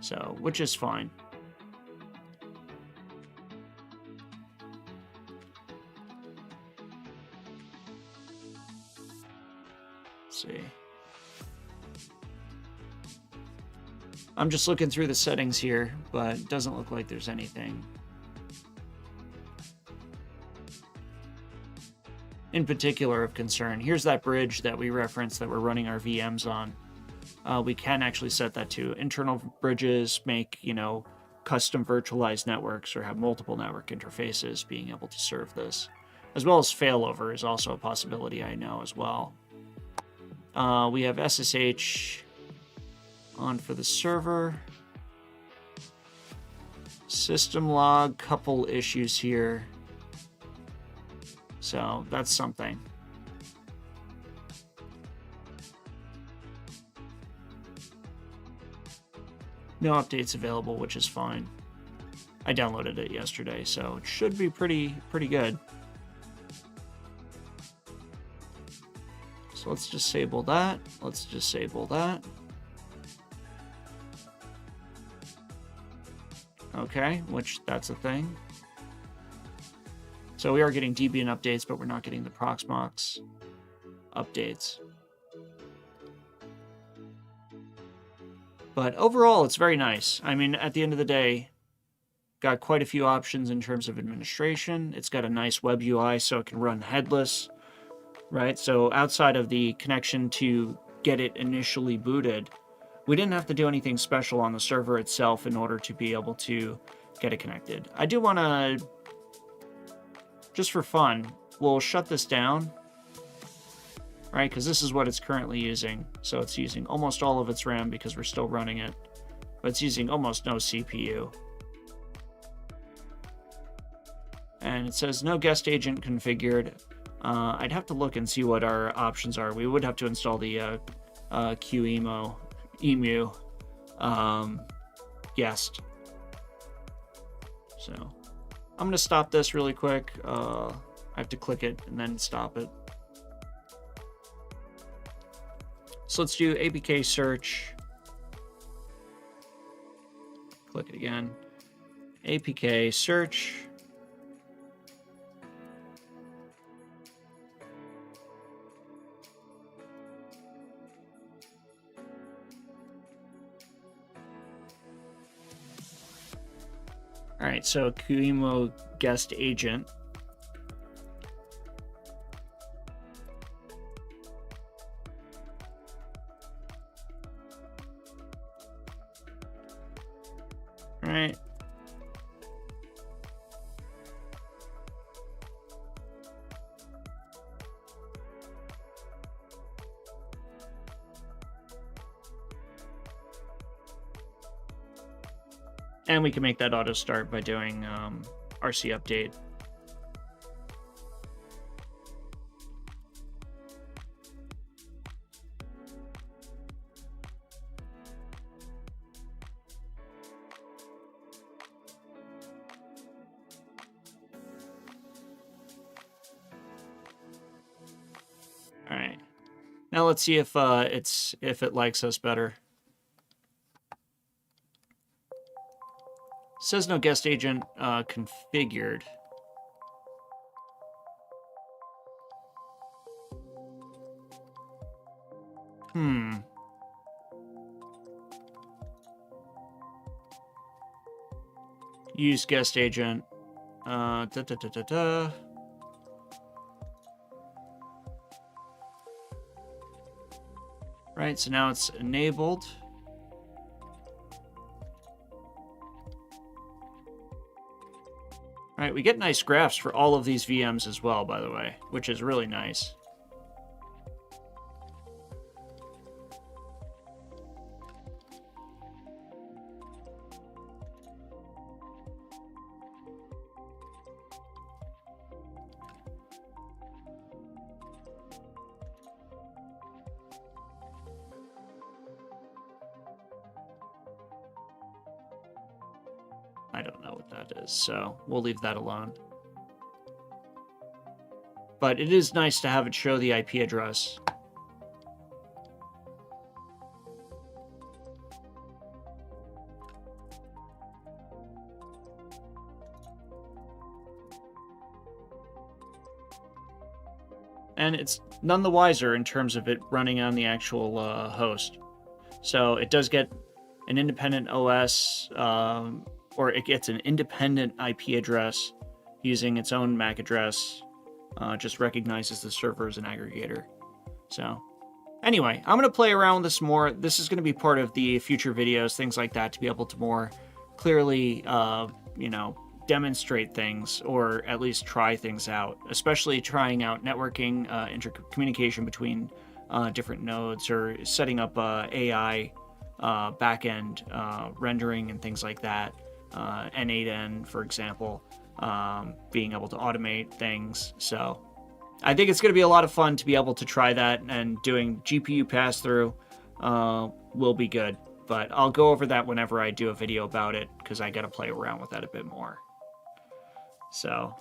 So, which is fine. Let's see. I'm just looking through the settings here, but it doesn't look like there's anything in particular of concern. Here's that bridge that we referenced that we're running our VMs on. We can actually set that to internal bridges, make, custom virtualized networks, or have multiple network interfaces being able to serve this. As well as failover is also a possibility, I know, as well. We have SSH on for the server. System log, couple issues here. So that's something. No updates available, which is fine. I downloaded it yesterday, so it should be pretty good. So let's disable that. Let's disable that. Okay, which that's a thing. So we are getting Debian updates, but we're not getting the Proxmox updates. But overall, it's very nice. I mean, at the end of the day, got quite a few options in terms of administration. It's got a nice web UI, so it can run headless, right? So outside of the connection to get it initially booted, we didn't have to do anything special on the server itself in order to be able to get it connected. I do want to, just for fun, we'll shut this down, right? Because this is what it's currently using. So it's using almost all of its RAM because we're still running it, but it's using almost no CPU. And it says no guest agent configured. I'd have to look and see what our options are. We would have to install the QEMU guest. So I'm going to stop this really quick. I have to click it and then stop it. So let's do APK search. Click it again. APK search. All right, so QEMU guest agent. All right. And we can make that auto start by doing RC update. All right. Now let's see if it likes us better. Says no guest agent configured. Use guest agent. Right, so now it's enabled. All right, we get nice graphs for all of these VMs as well, by the way, which is really nice. I don't know what that is, so we'll leave that alone. But it is nice to have it show the IP address. And it's none the wiser in terms of it running on the actual host. So it does get an independent OS, or it gets an independent IP address using its own MAC address, just recognizes the server as an aggregator. So anyway, I'm going to play around with this more. This is going to be part of the future videos, things like that, to be able to more clearly, demonstrate things, or at least try things out, especially trying out networking, intercommunication between different nodes, or setting up AI backend rendering and things like that. N8N, for example, being able to automate things. So I think it's going to be a lot of fun to be able to try that, and doing GPU pass-through will be good. But I'll go over that whenever I do a video about it, because I got to play around with that a bit more. So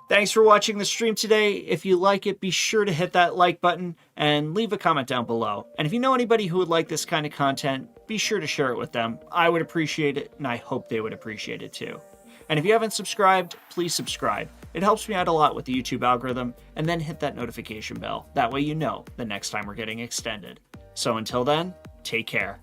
thanks for watching the stream today. If you like it, be sure to hit that like button and leave a comment down below. And if you know anybody who would like this kind of content, be sure to share it with them. I would appreciate it, and I hope they would appreciate it too. And if you haven't subscribed, please subscribe. It helps me out a lot with the YouTube algorithm, and then hit that notification bell. That way you know the next time we're getting extended. So until then, take care.